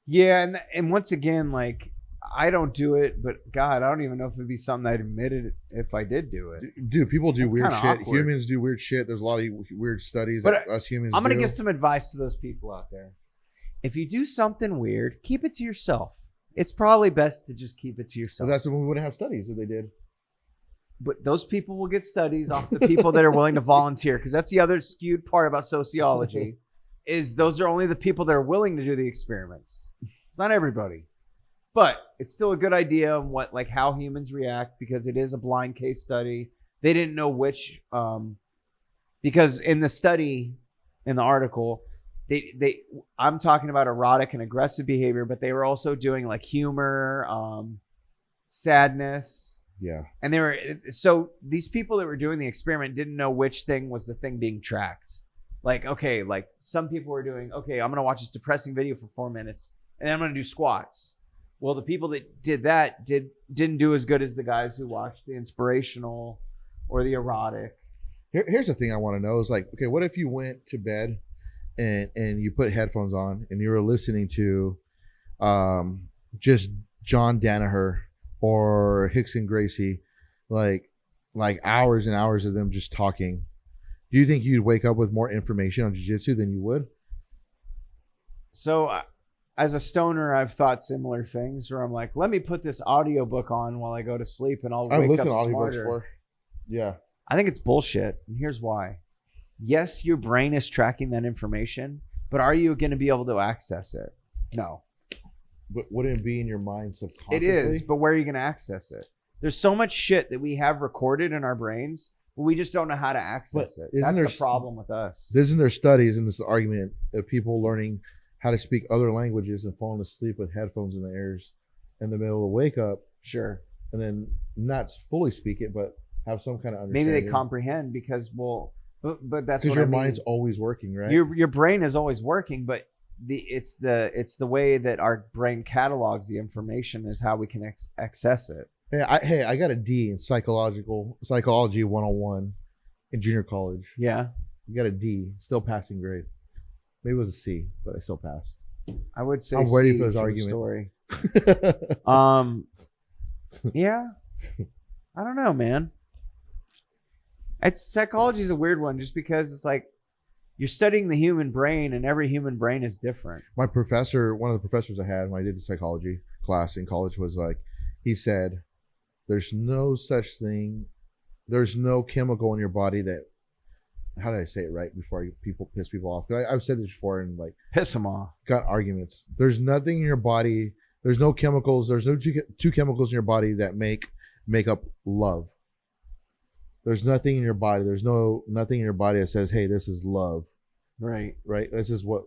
Yeah, and once again, like, I don't do it, but God, I don't even know if it'd be something I'd admitted if I did do it. Dude, people do That's weird kinda shit. awkward. Humans do weird shit. There's a lot of weird studies But that us humans I'm going to do. give some advice to those people out there. If you do something weird, keep it to yourself. It's probably best to just keep it to So yourself. that's when we wouldn't have studies if they did. But those people will get studies off the people that are willing to volunteer, because that's the other skewed part about sociology, is those are only the people that are willing to do the experiments. It's not everybody. But it's still a good idea on how humans react, because it is a blind case study. They didn't know which, because in the study, in the article, I'm talking about erotic and aggressive behavior, but they were also doing like humor, sadness. Yeah. And so these people that were doing the experiment didn't know which thing was the thing being tracked. Like, okay, like some people were doing, okay, I'm going to watch this depressing video for 4 minutes and then I'm going to do squats. Well, the people that did that didn't do as good as the guys who watched the inspirational or the erotic. Here's the thing I want to know is like, okay, what if you went to bed and you put headphones on and you were listening to just John Danaher or Hickson Gracie, like hours and hours of them just talking? Do you think you'd wake up with more information on jiu-jitsu than you would? So as a stoner, I've thought similar things where I'm like, let me put this audiobook on while I go to sleep and I'll wake up to audiobooks smarter. before. Yeah. I think it's bullshit. And here's why. Yes, your brain is tracking that information, but are you going to be able to access it? No. But wouldn't it be in your mind subconsciously? It is, but where are you going to access it? There's so much shit that we have recorded in our brains, but we just don't know how to access it. That's the problem with us. Isn't there studies in this argument of people learning how to speak other languages and falling asleep with headphones in their ears in the middle of wake up? Sure. And then not fully speak it, but have some kind of understanding. Maybe they comprehend because, but that's what your I mean. mind's always working, right? Your brain is always working, but it's the way that our brain catalogs the information is how we can access it. Hey, I got a D in psychology 101 in junior college. Yeah. You got a D, still passing grade. Maybe it was a C, but I still passed. I would say I'm ready C for this argument. Story. Yeah. I don't know, man. Psychology is a weird one just because it's like you're studying the human brain and every human brain is different. My professor, one of the professors I had when I did the psychology class in college was like, he said, there's no such thing. There's no chemical in your body that, how did I say it right before people piss people off? I've said this before and like piss them off. Got arguments. There's nothing in your body. There's no chemicals. There's no two chemicals in your body that make up love. There's nothing in your body. There's nothing in your body that says, hey, this is love. Right. Right. This is what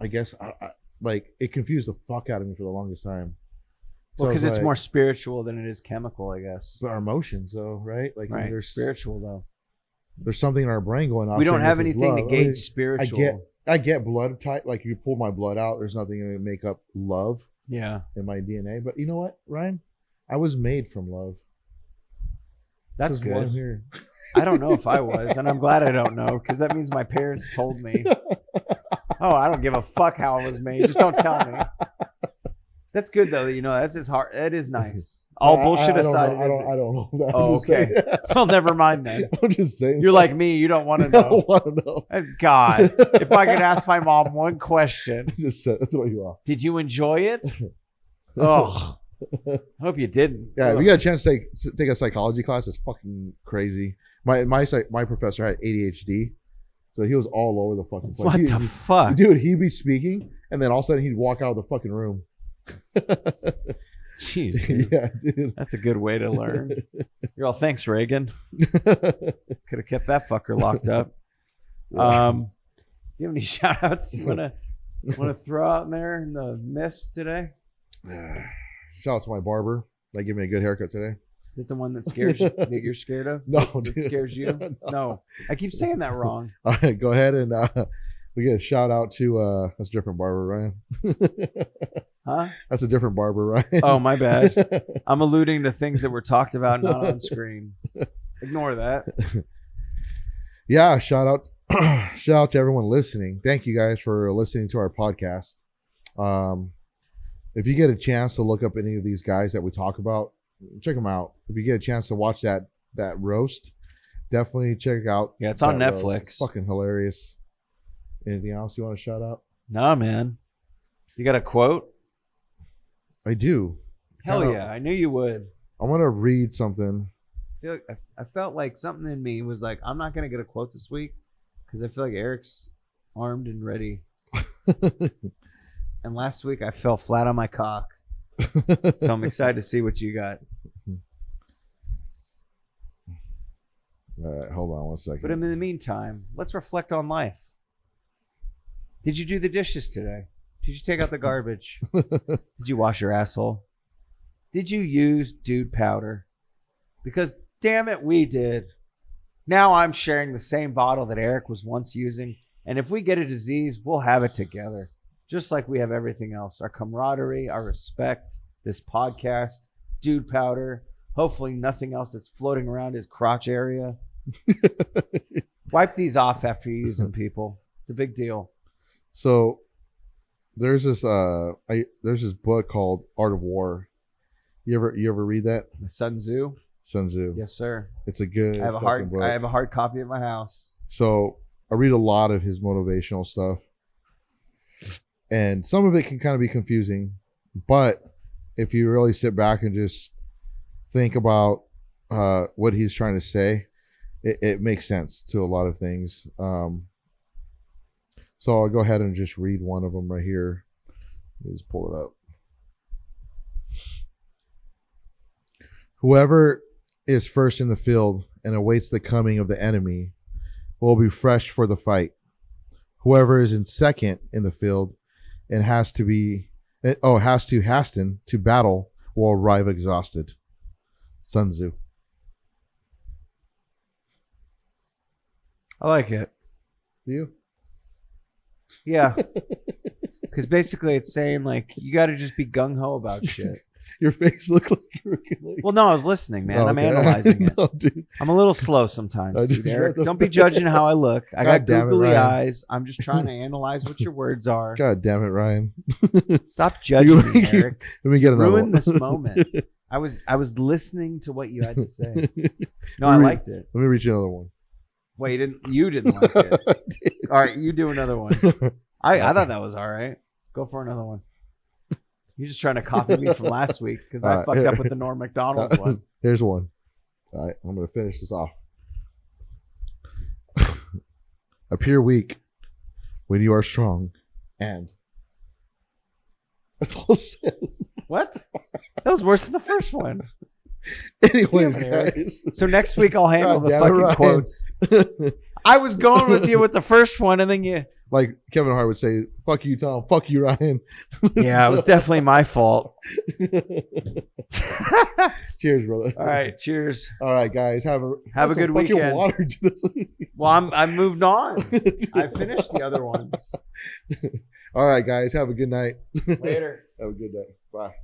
I guess I like it confused the fuck out of me for the longest time. Well, because it's more spiritual than it is chemical, I guess. But our emotions, though, right? Like, right. There's spiritual, though. There's something in our brain going on. We don't have anything to gauge spiritual. I get blood type. Like, you pull my blood out, there's nothing to make up love. Yeah. In my DNA. But you know what, Ryan? I was made from love. That's good. Here. I don't know if I was, and I'm glad I don't know, because that means my parents told me. Oh, I don't give a fuck how I was made. Just don't tell me. That's good though. You know, that's his heart. That is nice. All bullshit aside. I don't know. That. Oh, okay. Well, never mind then. I'm just saying. You're like me. You don't want to know. I don't want to know. God, if I could ask my mom one question. Just throw you off. Did you enjoy it? Oh, I hope you didn't. Yeah, if you got a chance to take a psychology class, it's fucking crazy. My professor had ADHD, so he was all over the fucking place. What the fuck? Dude, he'd be speaking, and then all of a sudden he'd walk out of the fucking room. Jeez, dude. Yeah, dude. That's a good way to learn. You're all, thanks, Reagan. Could have kept that fucker locked up. Yeah. Do you have any shout outs you want to throw out in there in the mist today? Shout out to my barber. They gave me a good haircut today. Is it the one that scares you, that you're scared of? No, that scares you? No. I keep saying that wrong. All right, go ahead and we get a shout out to that's a different barber, Ryan. Huh? That's a different barber, Ryan. Oh, my bad. I'm alluding to things that were talked about not on screen. Ignore that. Yeah, shout out to everyone listening. Thank you guys for listening to our podcast. If you get a chance to look up any of these guys that we talk about, check them out. If you get a chance to watch that roast, definitely check out. Yeah, it's on Netflix. Roast. It's fucking hilarious. Anything else you want to shout out? Nah, man. You got a quote? I do. Hell yeah, I knew you would. I want to read something. I felt like something in me was like, I'm not going to get a quote this week because I feel like Eric's armed and ready. And last week I fell flat on my cock. So I'm excited to see what you got. All right, hold on one second. But in the meantime, let's reflect on life. Did you do the dishes today? Did you take out the garbage? Did you wash your asshole? Did you use dude powder? Because damn it, we did. Now I'm sharing the same bottle that Eric was once using. And if we get a disease, we'll have it together. Just like we have everything else. Our camaraderie, our respect, this podcast, dude powder. Hopefully nothing else that's floating around his crotch area. Wipe these off after you use them, people. It's a big deal. So there's this book called Art of War. You ever read that? Sun Tzu? Sun Tzu. Yes, sir. It's a good I have a hard copy at my house. So I read a lot of his motivational stuff. And some of it can kind of be confusing, but if you really sit back and just think about what he's trying to say, it makes sense to a lot of things. So I'll go ahead and just read one of them right here. Let's pull it up. Whoever is first in the field and awaits the coming of the enemy will be fresh for the fight. Whoever is in second in the field and has to hasten to battle will arrive exhausted. Sun Tzu. I like it. Do you? Yeah. Because basically it's saying, like, you got to just be gung-ho about shit. Your face looked like you were Well, no, I was listening, man. Oh, I'm okay. analyzing it. No, dude. I'm a little slow sometimes, dude, Eric. Don't be judging how I look. I God got damn it, googly Ryan. eyes. I'm just trying to analyze what your words are. God damn it, Ryan. Stop judging me, Let Eric. me get another Ruin one. this moment. I was listening to what you had to say. No, I liked it. Let me read you another one. Wait, you didn't like it. All right, you do another one. I thought that was all right. Go for another one. You're just trying to copy me from last week because I fucked up with the Norm Macdonald one. Here's one. All right, I'm going to finish this off. Appear weak when you are strong, and that's all it says. What? That was worse than the first one. Anyways, Damn it, Eric. guys. So next week I'll handle God the damn it, fucking Ryan. quotes. I was going with you with the first one, and then you. Like Kevin Hart would say, "Fuck you, Tom. Fuck you, Ryan." Yeah, it was definitely my fault. Cheers, brother. All right, cheers. All right, guys. Have a Have a good fucking weekend. Water to this. Well, I moved on. I finished the other ones. All right, guys. Have a good night. Later. Have a good day. Bye.